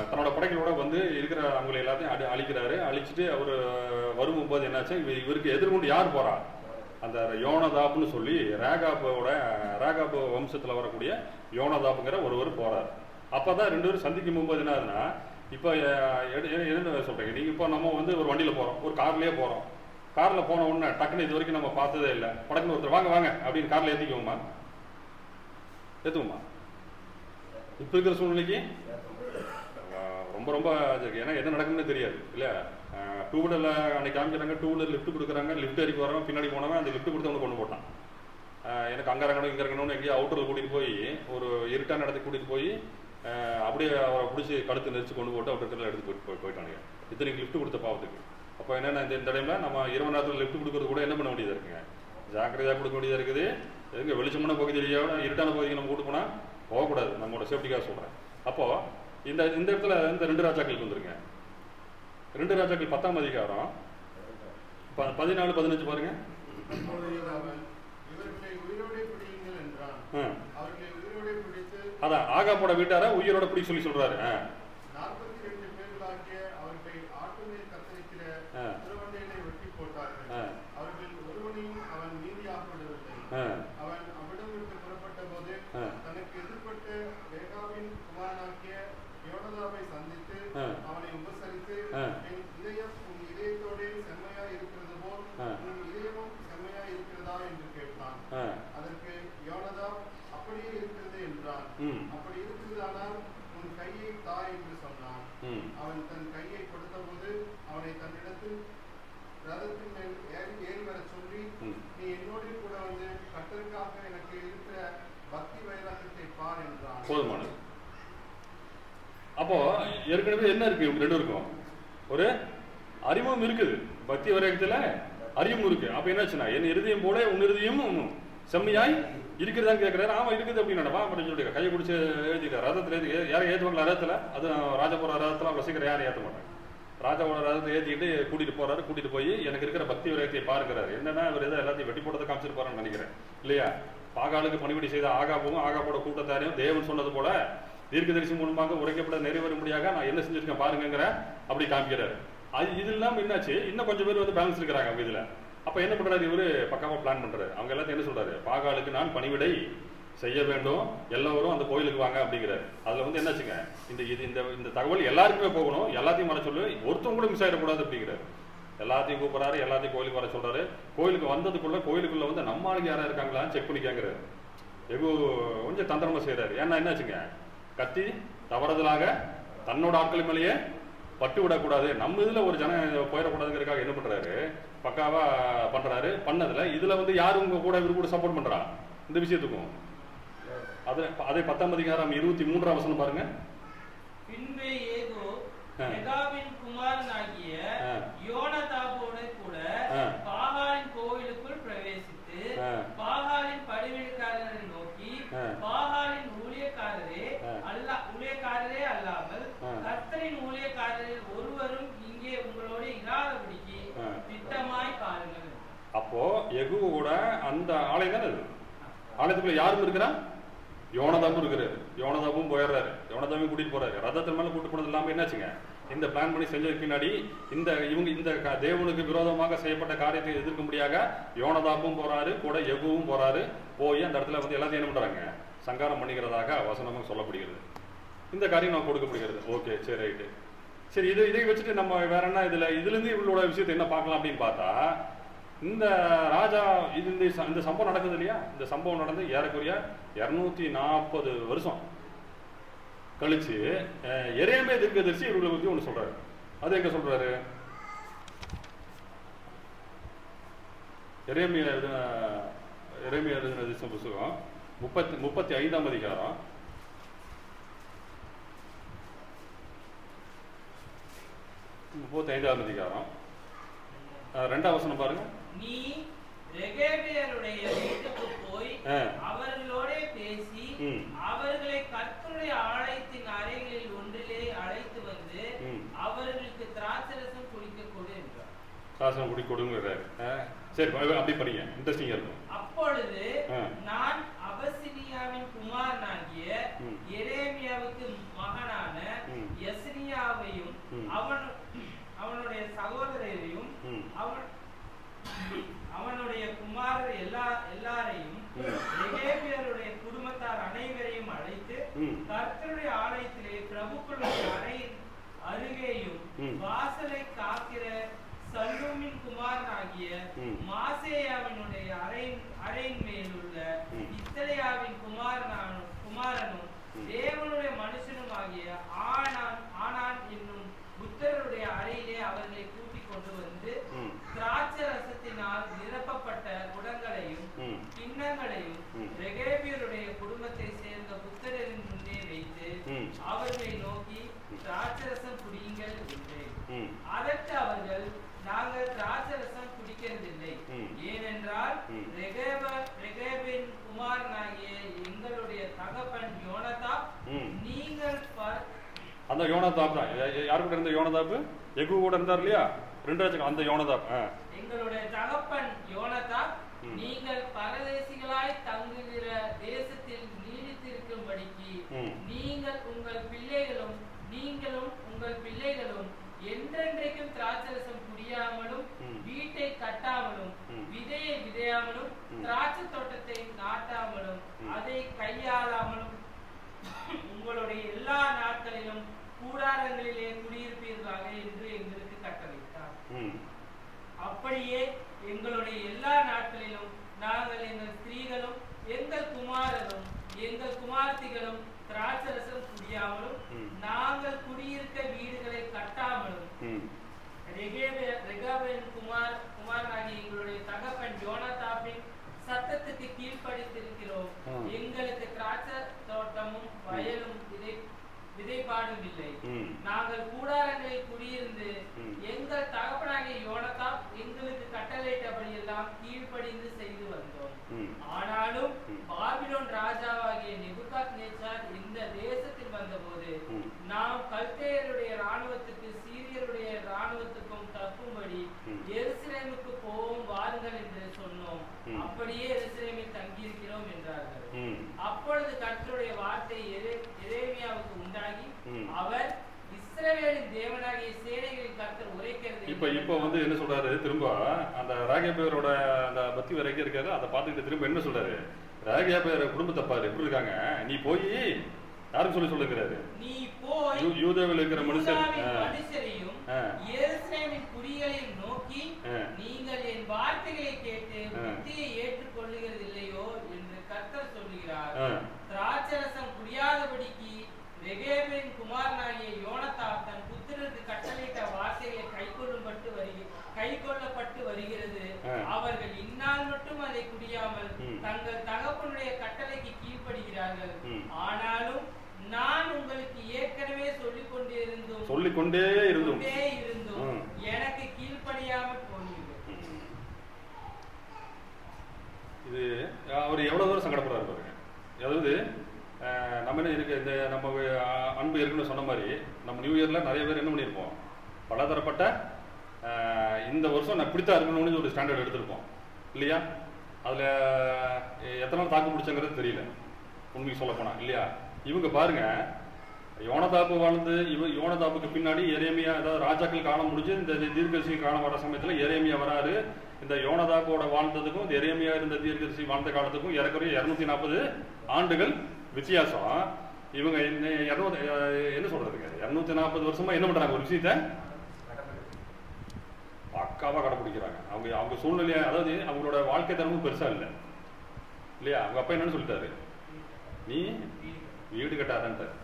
தன்னோட படைகளோட வந்து இருக்கிற அவங்களை எல்லாத்தையும் அழிக்கிறாரு. அழிச்சிட்டு அவர் வரும்போது என்னாச்சு, இவருக்கு எதிர்கொண்டு யார் போறா, அந்த யோனதாப்னு சொல்லி ரேகாப் வம்சத்துல வரக்கூடிய யோனதாப்புங்கிற ஒருவர் போறாரு. அப்பதான் 2 பேரும் சந்திக்கும் போது என்ன ஆகுதுன்னா, இப்ப என்ன சொல்றீங்க நீங்க, இப்போ நம்ம வந்து ஒரு வண்டியில போறோம், ஒரு கார்லயே போறோம். கார்ல போன உடனே டக்குன்னு இது வரைக்கும் நம்ம பார்த்ததே இல்லை, படக்குன்னு ஒருத்தர் வாங்க வாங்க அப்படின்னு கார்ல ஏத்திக்குவோமா, ஏத்துவோமா? இப்ப இருக்கிற சூழ்நிலைக்கு ரொம்ப ரொம்ப ஏன்னா என்ன நடக்குன்னு தெரியாது இல்லையா. 2 வீலர்ல அன்னைக்கு காமிக்கிறாங்க, 2 வீலர் லிஃப்ட் கொடுக்குறாங்க, லிஃப்ட் ஏறி வரவன் பின்னாடி போனவன் அந்த லிஃப்ட் கொடுத்து அவனுக்கு கொண்டு போட்டான். எனக்கு அங்கே இறங்கணும் இங்கே இறங்கணும்னு எங்கேயோ அவுட்டரில் கூட்டிகிட்டு போய் ஒரு இருட்டான இடத்துக்கு கூட்டிகிட்டு போய் அப்படியே அவரை பிடிச்சி கழுத்து நெரிச்சு கொண்டு போட்டு அவர்கிட்ட எடுத்து போயிட்டானுங்க. இத்தனைக்கு லிஃப்ட் கொடுத்த பாவத்துக்கு. அப்போ என்னென்ன இந்த டைமில் நம்ம இரவு நேரத்தில் லிஃப்ட் கொடுக்கறது கூட என்ன பண்ண வேண்டியதாக இருக்குங்க, ஜாக்கிரதையாக கொடுக்க வேண்டியதாக இருக்குது. எங்கே வெளிச்சமான பகுதி இருட்டான பகுதிக்கு நம்ம கூட்டு போனால் போகக்கூடாது, நம்மளோட சேஃப்டிக்காக சொல்கிறேன். அப்போது இந்த இடத்துல இந்த 2 ராஜாக்களுக்கு வந்துருங்க. 2 ராஜாக்கள் 10ஆம் அதிகாரம் 14-15 பாருங்க. அதான் ஆகாப்போட வீட்டார உயிரோட பிடிக்க சொல்லி சொல்றாரு. 42 பேர்களாகிய அவர்களை ஆட்டுநீர் கத்தரிக்கிற திருவண்டைகளை வெட்டி போட்டார்கள். அவர்கள் ஒருவனையும் அவன் மீதியாக விடவில்லை. அவன் அவ்விடம் விட்டு புறப்பட்ட போது தனக்கு எதிர்பட்ட ரேகாவின் குமாரனாகிய யோனதாபை சந்தித்து அவனை உபசரித்து, என் இதயம் உன் இதயத்தோடு செம்மையா இருக்கிறது போல் உன் இதயமும் செம்மையா இருக்கிறதா என்று கேட்டான். அதற்கு யோனதாப் அப்படியே இருக்கிறது என்றான். அப்படி இருக்கிறதானால் உன் கையை தா என்று சொன்னான். அவன் தன் கையை கொடுத்த போது அவனை தன்னிடத்தில் ரதத்தின் மேல் ஏறி வர சொல்லி, நீ என்னோடு கூட வந்து கர்த்தருக்காக எனக்கு இருக்கிற பக்தி வைராக்கியத்தை பார் என்றான். போதுமானது. அப்போ ஏற்கனவே என்ன இருக்கு, இவங்க 2 இருக்கும் ஒரு அறிமுகம் இருக்குது, பக்தி வைராக்கியத்துல அறிமுகம் இருக்கு. அப்ப என்னாச்சுன்னா, என் இருதயம் போல உன் இருதயமும் செம்மையாய் இருக்கிறதா கேட்கிறாரு. ஆமா இருக்குது அப்படின்னு வா அப்படின்னு சொல்லிட்டு கையை பிடிச்சி எழுதிக்கிறார். ரதத்துல யாரும் ஏற்றுவாங்களா ரதத்துல? அது ராஜாபுர ரதத்துல அவ்வளோ சீக்கிரம் யாரும் ஏற்ற மாட்டாங்க. ராஜாவோட ரதத்தை ஏற்றிக்கிட்டு கூட்டிட்டு போறாரு. கூட்டிட்டு போய் எனக்கு இருக்கிற பக்தி வைராக்கியத்தை பார்க்கிறாரு. என்னன்னா இவர் ஏதோ எல்லாத்தையும் வெட்டி போட்டதை காமிச்சிட்டு போறான்னு நினைக்கிறேன் இல்லையா. பாகாலுக்கு பணிவிடை செய்த ஆகாவும் ஆகாப்போட கூட்டத்தாரையும் தேவன் சொன்னது போல தீர்க்கதரிசி மூலமாக உரைக்கப்பட நிறைவேறும்படியாக நான் என்ன செஞ்சிருக்கேன் பாருங்கிற அப்படி காமிக்கிறாரு. இது இல்லாம என்னாச்சு, இன்னும் கொஞ்சம் பேர் வந்து பேலன்ஸ் இருக்கிறாங்க அவங்க இதுல. அப்ப என்ன பண்றாரு இவரு, பக்காவா பிளான் பண்றாரு. அவங்க எல்லாத்தையும் என்ன சொல்றாரு, பாகாலுக்கு நான் பணிவிடை செய்ய வேண்டும், எல்லாரும் அந்த கோயிலுக்கு வாங்க அப்படிங்கிறாரு. அதுல வந்து என்னாச்சுங்க, இந்த தகவல் எல்லாருக்குமே போகணும், எல்லாத்தையும் வர சொல்லு, ஒருத்தவங்க கூட மிஸ் ஆயிடக்கூடாது அப்படிங்கிறாரு. எல்லாத்தையும் கூப்பிடுறாரு, எல்லாத்தையும் கோயிலுக்கு வர சொல்றாரு. கோயிலுக்கு வந்ததுக்குள்ள கோயிலுக்குள்ள வந்து நம்ம ஆளுங்க யாரா இருக்காங்களான்னு செக் பண்ணிக்காங்கிறாரு. எகு கொஞ்சம் தந்திரமா செய்யறாரு. ஏன்னா என்னாச்சுங்க, கத்தி தவறுதலாக தன்னோட ஆட்கள் மேலேயே பட்டு விடக்கூடாது, நம்ம இதுல ஒரு ஜனம் போயிடக்கூடாதுங்கிறதுக்காக என்ன பண்றாரு, பக்காவா பண்றாரு. பண்ணதுல இதுல வந்து யாரு உங்க கூட இவரு கூட சப்போர்ட் பண்றா இந்த விஷயத்துக்கும். அதை 10ஆம் அதிகாரம் 23ஆம் வசனம் பாருங்க. பின்பு ஏகோ ரேகாவின் குமாரனாகிய யோனதாபோட கூட பாகாலின் கோவிலுக்குள் பிரவேசித்து பாகாலின் பணிவிடைக்காரரை நோக்கி, பாகாலின் ஊழியக்காரரே அல்லாமல் கர்த்தரின் ஊழியக்காரரில் ஒருவரும் இங்கே உங்களோட இராதபடிக்கு திட்டமாய் பாருங்கள். அப்போ யெகூவோட அந்த ஆலயம் தானே அது. ஆலயத்துக்குள்ள யாரும் இருக்கிறா, யோனதாபும் இருக்கிறாரு. யோனதாபும் போயிடுறாரு, யோனதாபும் கூட்டிட்டு போறாரு. ரதத்தின் மேல கூட்டு போனது இல்லாம என்னாச்சுங்க, இந்த பிளான் பண்ணி செஞ்சதுக்கு பின்னாடி இந்த தேவனுக்கு விரோதமாக செய்யப்பட்ட காரியத்தை எதிர்க்கும்படியாக யோனதாப்பும் போறாரு, கூட யெகூவும் போறாரு. போய் அந்த இடத்துல வந்து எல்லாத்தையும் என்ன பண்றாங்க, சங்காரம் பண்ணிக்கிறதாக வசனமும் சொல்லப்படுகிறது. இந்த காரியம் நம்ம கொடுக்கப்படுகிறது. ஓகே, சரி, ரைட்டு. சரி, இதை வச்சுட்டு நம்ம வேற என்ன இதுலேருந்து இவங்களோட விஷயத்தை என்ன பார்க்கலாம் அப்படின்னு பார்த்தா, இந்த ராஜா இந்த சம்பவம் நடக்குது இல்லையா, இந்த சம்பவம் நடந்து ஏறக்குறைய 240 வருஷம் கழிச்சு எரேமியா தீர்க்கதரிசி இவர்களை பற்றி ஒன்று சொல்றாரு. அது எங்க சொல்றாரு? எரேமியா எழுதின புத்தகம் 35ஆம் அதிகாரம் 35ஆம் அதிகாரம் 2ஆம் வசனம் பாருங்க. நீ ரெகேபியருடைய வீட்டுக்கு போய் அவர்களோட பேசி அவர்களை கர்த்தருடைய ஆலயத்தின் அறைகளில் ஒன்றிலே அழைத்து வந்து அவர்களுக்கு திராட்சரசம் குடிக்க கொடு என்றார். திராட்சரசம் குடிக்க கொடுங்கிறாரு. சரி, அப்படி பண்ணீங்க, இன்ட்ரெஸ்டிங்கா இருக்கும். அப்பொழுது நான் அபசினியாவின் குமாரனாகிய எரேமியாவுக்கு மகனான யெசனியாவையும் அவனுடைய சகோதரரையும் அவனுடைய குமாரர் எல்லாரையும் ரெகேபியருடைய குடும்பத்தார் அனைவரையும் அழைத்து கர்த்தருடைய ஆலயத்திலே பிரபுக்களுடைய அறையின் அருகேயும் வாசலை காக்கிற சல்லூமின் குமாரனாகிய மாசேயாவினுடைய அறையின் மேலுள்ள இத்தலையாவின் குமாரனும் தேவனுடைய மனுஷனும் ஆகிய ஆனான் என்னும் புத்தருடைய அறையிலே அவர்களை கூட்டிக் கொண்டு வந்து திராட்சை ரசத்தினால் நிரப்பப்பட்ட குடங்களையும் கிண்ணங்களையும் ரெகேபியருடைய குடும்பத்தை சேர்ந்த புத்தரின் முன்னே வைத்து அவர்களை நோக்கி திராட்சரசம் குடியுங்கள் என்றேன். அதற்கு அவர்கள், நாங்கள் திராட்சரசம் குடிக்கிறதில்லை, ஏனென்றால் ரெகேபின் குமாரனாகிய எங்களுடைய தகப்பன் யோனதாப் நீங்கள் அந்த யோனதாப் தான். யாரு கூட இருந்த யோனதாப்? யெகூ கூட இருந்தார் இல்லையா, 2 அந்த யோனதாப். எங்களுடைய தகப்பன் யோனதாப் நீங்கள் பரதேசிகளாய் தங்குகிற தேசத்தில் நீடித்திருக்கும்படிக்கு நீங்களும் உங்கள் பிள்ளைகளும் என்றென்றைக்கும் திராட்சரசம் குடியாமலும் வீட்டை கட்டாமலும் விதையை விதையாமலும் திராட்சை தோட்டத்தை நாட்டாமலும் அதை கையாளாமலும் உங்களுடைய எல்லா நாட்களிலும் கூடாரங்களிலே குடியிருப்பீர்களாக என்று எங்களுக்கு கட்டளையிட்டார். அப்படியே எங்களுடைய எல்லா நாட்களிலும் நாங்கள் எங்கள் ஸ்திரீகளும் எங்கள் குமாரரும் எங்கள் குமார்த்திகளும் திராட்சரசம் குடியாமலும் நாங்கள் குடியிருக்க வீடுகளை கட்டாமலும் ரெகேபியன் குமாரனாகிய எங்களுடைய தகப்பன் யோனதாபின் சத்தத்துக்கு கீழ்ப்படித்திருக்கிறோம். எங்களுக்கு திராட்சை தோட்டமும் வயலும் விதைப்பாடும் இல்லை. நாங்கள் கூடாரங்களில் குடியிருந்து எங்கள் தகப்பனாகிய யோனதாப் எங்களுக்கு கட்டளையிட்டபடி எல்லாம் கீழ்ப்படிந்து செய்து வந்தோம். ஆனாலும் பாபிலோன் ராஜாவாகிய நேபுகாத்நேச்சார் இந்த தேசத்தில் வந்தபோது நாம் கல்தேயருடைய இராணுவத்துக்கு சீரியருடைய இராணுவத்துக்கும் தப்பும்படி எருசலேமுக்கு போவோம் வாருங்கள் என்று சொன்னோம். அப்படியே எருசலேமில் தங்கியிருக்கிறோம் என்றார்கள். அப்பொழுது கர்த்தருடைய வார்த்தை எரேமியாவுக்கு உண்டாகி அவர் இஸ்ரவேலின் தேவனாகிய சேனைகளின் கர்த்தர் உரைக்கிறது. இப்போ வந்து என்ன சொல்றாரு, திரும்ப அந்த ராகேபியரோட அந்த பக்தி வரைக்கும் இருக்காரு, அதை பார்த்துட்டு திரும்ப என்ன சொல்றாரு, ராகேபியர் குடும்பத்தை பாரு எப்படி இருக்காங்க, நீ போய் யாரும் சொல்லுகிறாரு, நீ போய் யூதாவில் இருக்கிற மனுஷரையும் எருசலேமின் குடிகளையும் நோக்கி நீங்கள் என் வார்த்தைகளை கேட்டு புத்தியை ஏற்றுக்கொள்ளுகிறது இல்லையோ என்று கர்த்தர் சொல்லுகிறார். திராட்சரசம் குடியாதபடிக்கு ரெகேபியன் குமாரனாகிய யோனதாப் தன் புத்திரருக்கு கட்டளையிட்ட வார்த்தைகளை கைக்கொள்ளப்பட்டு வருகிறது. அவர்கள் இந்நாள் மட்டும் அதை குடியாமல் தங்கள் தகப்பனுடைய கட்டளைக்கு கீழ்ப்படுகிறார்கள். ஆனாலும் நான் உங்களுக்கு ஏற்கனவே சொல்லிக்கொண்டே இருந்தும் எனக்கு கீழ்ப்படியாமல் போனீர்கள். இது அவர் எவ்வளவு தூரம் சங்கடப்படுறாரு பாருங்க. அதாவது நம்ம என்ன இருக்கு, இந்த நம்ம அன்பு இருக்குன்னு சொன்ன மாதிரி நம்ம நியூ இயர்ல நிறைய பேர் என்ன பண்ணியிருப்போம், பலதரப்பட்ட இந்த வருஷம் நான் இப்படித்தான் இருக்கணும்னு ஒரு ஸ்டாண்டர்ட் எடுத்திருப்போம் இல்லையா. அதில் எத்தனை நாள் தாக்கு பிடிச்சங்கிறது தெரியல உண்மைக்கு சொல்ல போனா இல்லையா. இவங்க பாருங்க, யோனதாப்பு வாழ்ந்து யோனதாப்புக்கு பின்னாடி எரேமியா, அதாவது ராஜாக்கள் காலம் முடிஞ்சு இந்த தீர்க்கதரிசி காலம் வர சமயத்தில் எரேமியா வராரு. இந்த யோனதாப்போட வாழ்ந்ததுக்கும் இந்த எரேமியா இருந்த தீர்க்கதரிசி வாழ்ந்த காலத்துக்கும் ஏறக்குறைய 240 ஆண்டுகள் வித்தியாசம். இவங்க என்ன சொல்றதுங்க, 240 வருஷமா என்ன பண்றாங்க, ஒரு விஷயத்த பக்காவா கடைபிடிக்கிறாங்க. அவங்க சூழ்நிலையை, அதாவது அவங்களோட வாழ்க்கை தரமும் பெருசா இல்லை இல்லையா. அவங்க அப்பா என்னன்னு சொல்லிட்டாரு, நீ வீடு கட்டாதன்ட்டார்.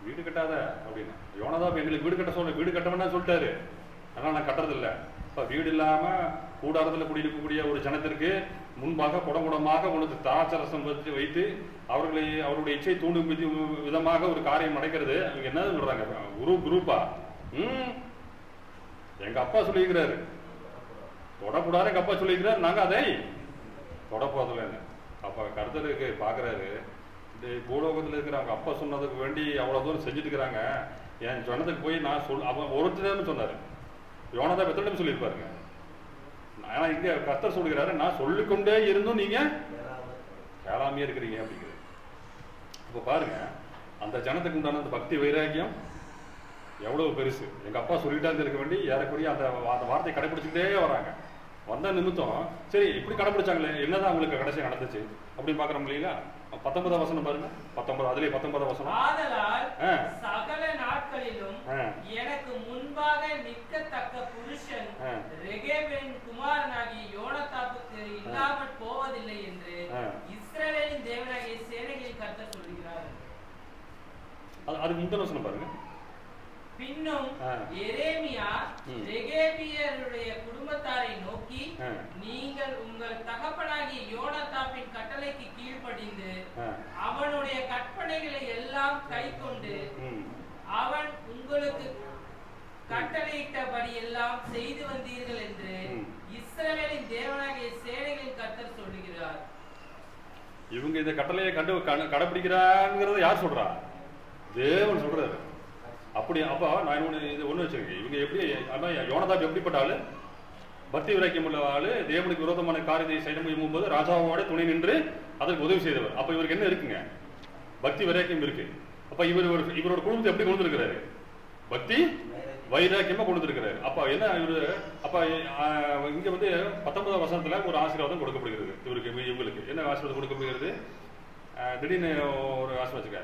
வீடு கட்டாத அப்படின்னு யோனதாப் எங்களுக்கு வீடு கட்ட வீடு கட்டணும்னா சொல்லிட்டாரு. ஆனால் நான் கட்டுறது இல்லை. இப்போ வீடு இல்லாமல் கூடாரத்தில் குடியிருக்கக்கூடிய ஒரு ஜனத்திற்கு முன்பாக குடமுடமாக உனக்கு தாச்சரசம் வைத்து அவருடைய இச்சை தூண்டும் விதமாக ஒரு காரியம் நடக்கிறது. அவங்க என்ன சொல்றாங்க, குரூப்பா எங்க அப்பா சொல்லியிருக்கிறாரு, தொடக்கூடாது. எங்க அப்பா சொல்லியிருக்கிறாரு, நாங்க அதை தொடப்போதில்லைன்னு. அப்ப கர்த்தருக்கு பாக்குறாரு, இந்த பூலோகத்தில் இருக்கிற அவங்க அப்பா சொன்னதுக்கு வேண்டி அவ்வளவு தூரம் செஞ்சுட்டு இருக்கிறாங்க. என் ஜனத்துக்கு போய் நான் அவன் ஒருத்தர் சொன்னாரு, யோனதாப் எத்தனை டைம் சொல்லியிருப்பாருங்க. ஆனா இங்க கர்த்தர் சொல்லுகிறாரு, நான் சொல்லிக்கொண்டே இருந்தும் நீங்க கேளாமையே இருக்கிறீங்க அப்படிங்கிறது. இப்ப பாருங்க, அந்த ஜனத்துக்கு உண்டான அந்த பக்தி வைராக்கியம் எவ்வளவு பெருசு. எங்க அப்பா சொல்லிட்டாங்க இருக்க வேண்டி ஏறக்குறைய அந்த வார்த்தையை கடைபிடிச்சுட்டே வராங்க. வந்த நிமித்தம் சரி இப்படி கடைபிடிச்சாங்களே, என்னதான் அவங்களுக்கு கடைசியா நடந்துச்சு அப்படின்னு பாக்குறோம் இல்லைங்களா. 19 வசனம் பாருங்க, 19 அதுலயே 19 வசனம். ஆதலால் சகல நாட்களிலும் எனக்கு முன்பாக நிற்கத்தக்க புருஷன் ரெகேபின் குமாரனாகிய யோனதாப்புக்கு இல்லாமல் போவதில்லை என்று இஸ்ரவேலின் தேவனாகிய சேனைகளின் கர்த்தர் சொல்கிறார். அதுக்கு முந்தின வசனம் பாருங்க. பின்னும் எரேமியா ரெகேபியருடைய குடும்பத்தாரை நோக்கி, நீங்கள் உங்கள் தகப்பனாகிய யோனதாப்பின் கட்டளைக்கு கீழ்ப்படிந்து அவனுடைய கற்பனைகளை எல்லாம் கைக்கொண்டு அவன் உங்களுக்கு கட்டளையிட்டபடி எல்லாம் செய்து வந்தீர்கள் என்று இஸ்ரவேலின் தேவனாகிய சேனைகளின் கர்த்தர் சொல்லுகிறார். இவங்க இந்த கட்டளையை கடைபிடிக்கிறாங்கிறத யார் சொல்றா? தேவன் சொல்றாரு. அப்படி அப்போ நான் இது ஒண்ணு வச்சிருக்கேன். இவங்க எப்படி, அதான் யோனதாப் எப்படிப்பட்ட ஆளு, பக்தி விராக்கியம் உள்ள ஆளு, தேவனுக்கு விரோதமான காரியத்தை செய்ய முடியும் போது ராஜாவோட துணை நின்று அதற்கு உதவி செய்தவர். அப்ப இவருக்கு என்ன இருக்குங்க, பக்தி விராக்கியம் இருக்கு. அப்ப இவரோட குடும்பத்தை எப்படி கொண்டு இருக்கிறாரு, பக்தி வைராக்கியமா கொண்டு இருக்கிறாரு. அப்ப என்ன இவரு, அப்ப இங்க 19 வசனத்துல ஒரு ஆசீர்வாதம் கொடுக்கப்படுகிறது இவங்களுக்கு. என்ன ஆசீர்வாதம் கொடுக்கப்படுகிறது, திடீர்னு ஒரு ஆசீர்வாதம் வச்சுக்க,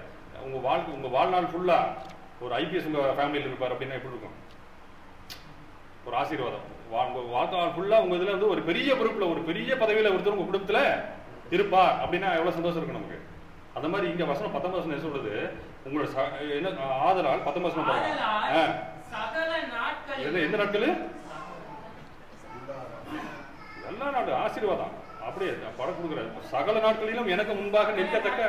உங்க வாழ்நாள் ஃபுல்லா ஒரு ஐபிஎஸ் உங்க ஃபேமிலியில் இருப்பார் அப்படின்னா எப்படி இருக்கும், ஒரு ஆசீர்வாதம். வாழ்நாள் ஃபுல்லா உங்க இதுல ஒரு பெரிய பொறுப்புல ஒரு பெரிய பதவியில ஒருத்தர் உங்க குடும்பத்துல இருப்பார் அப்படின்னா எவ்வளவு சந்தோஷம் இருக்கும் நமக்கு. அந்த மாதிரி இங்க வசனம் 19 வசனம் சொல்றது, உங்களோட என்ன ஆதலால் 19 வசனம் எந்த நாட்கள், எல்லா நாடு ஆசீர்வாதம் அப்படியே படம் கொடுக்கிறார். சகல நாட்களிலும் எனக்கு முன்பாக நிற்கத்தக்க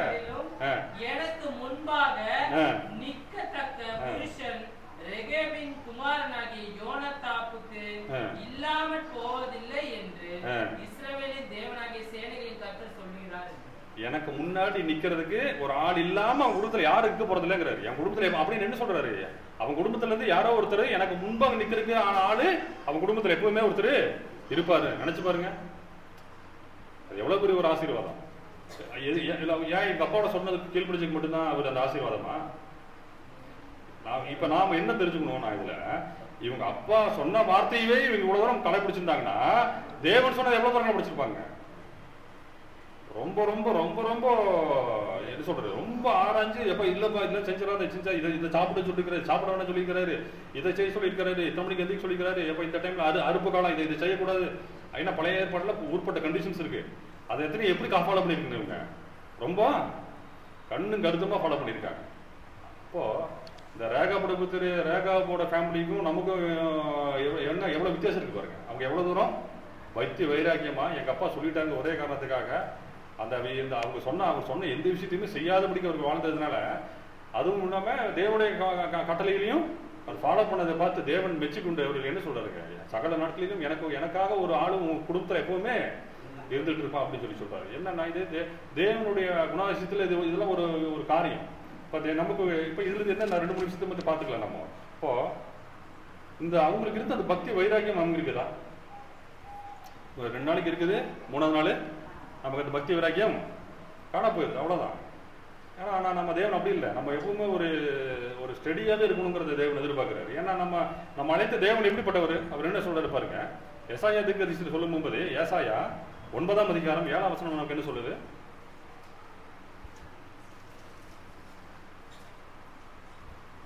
புருஷன் ரெகேபின் குமாரனாகிய யோனதாப்புக்கு இல்லாமல் போவதில்லை என்று இஸ்ரவேலின் தேவனாகிய சேனைகளின் கர்த்தர் சொல்லுகிறார். எனக்கு முன்னாடி நிக்கிறதுக்கு ஒரு ஆள் இல்லாம அவங்க குடும்பத்துல யாரும் இருக்க போறது இல்லைங்கிறாரு. என் குடும்பத்துல அப்படின்னு என்ன சொல்றாரு, அவங்க குடும்பத்துல இருந்து யாரோ ஒருத்தர் எனக்கு முன்பாக நிக்கிறதுக்கு ஆளு அவங்க குடும்பத்துல எப்பவுமே ஒருத்தர் இருப்பாரு. நினைச்சு பாருங்க, அது எவ்வளவு பெரிய ஒரு ஆசீர்வாதம். ஏன் எங்க அப்பாவோட சொன்னதுக்கு கீழ்பிடிச்சுக்கு மட்டும்தான் அவர் அந்த ஆசீர்வாதமா? இப்ப நாம என்ன தெரிஞ்சுக்கணும், நான் இதுல இவங்க அப்பா சொன்ன வார்த்தையவே இவங்க இவ்வளவு தூரம் கடைபிடிச்சிருந்தாங்கன்னா தேவன் சொன்னது எவ்வளவு தூரம் கடைபிடிச்சிருப்பாங்க. ரொம்ப ரொம்ப ரொம்ப ரொம்ப என்ன சொல்றது, ரொம்ப ஆராய்ஞ்சு எப்ப இல்லப்பா இல்ல செஞ்சிடாத செஞ்சா இதை சாப்பிட சொல்லிருக்காரு, சாப்பிட வேணா சொல்லியிருக்காரு, இதை செய்ய சொல்லியிருக்காரு, இத்தனை மணிக்கு எந்திரிக்க சொல்லியிருக்காரு, எப்ப இந்த டைம்ல அறுப்பு காலம் இதை செய்யக்கூடாது. ஏன்னா பழைய ஏற்பாடுல ஊர்பட்ட கண்டிஷன்ஸ் இருக்கு. அதை எத்தனை எப்படி ஃபாலோ பண்ணிருக்கீங்க இவங்க, ரொம்ப கண்ணும் கருத்துமா ஃபாலோ பண்ணியிருக்காங்க. அப்போ இந்த ரேகாவோட ஃபேமிலிக்கும் நமக்கும் என்ன எவ்வளவு வித்தியாசம் இருக்கு பாருங்க. அவங்க எவ்வளவு தூரம் பக்தி வைராக்கியமா எங்க அப்பா சொல்லிட்டாங்க ஒரே காரணத்துக்காக அவங்க சொன்ன எந்த விஷயத்தையுமே செய்யாதபடிக்கு அவருக்கு வாழ்ந்ததுனால, அதுவும் இல்லாம தேவனுடைய கட்டளைகளையும் அவர் ஃபாலோ பண்ணதை பார்த்து தேவன் மெச்சிக்கொண்டு அவர்கள் என்ன சொல்றாருங்க, சகல நாட்களிலும் எனக்காக ஒரு ஆளும் உங்க குடும்பத்துல எப்பவுமே இருந்துட்டு இருப்பான் அப்படின்னு சொல்றாரு. என்னன்னா இது தேவனுடைய குணாதிசயத்துல இதெல்லாம் ஒரு காரியம். நமக்கு இப்ப இதுல இருந்து என்ன 2-3 விஷயத்தை மட்டும் பாத்துக்கலாம். நம்ம இப்போ இந்த அவங்களுக்கு இருந்து அந்த பக்தி வைராக்கியம் அவங்க இருக்குதா, 2 நாளைக்கு இருக்குது, 3ஆவது நாள் நமக்கு அந்த பக்தி வைராக்கியம் காண போயிருது, அவ்வளவுதான். ஆனால் நம்ம தேவன் அப்படி இல்லை. நம்ம எப்பவுமே ஒரு ஸ்டெடியாகவே இருக்கணுங்கிறத தேவன் எதிர்பார்க்குறாரு. ஏன்னா நம்ம அழைத்த தேவன் எப்படிப்பட்டவர், அவர் என்ன சொல்றாரு பாருங்க. ஏசாயா தீர்க்கதரிசி சொல்லும் போது ஏசாயா 9ஆம் அதிகாரம் 7ஆம் வசனம் நமக்கு என்ன சொல்லுது?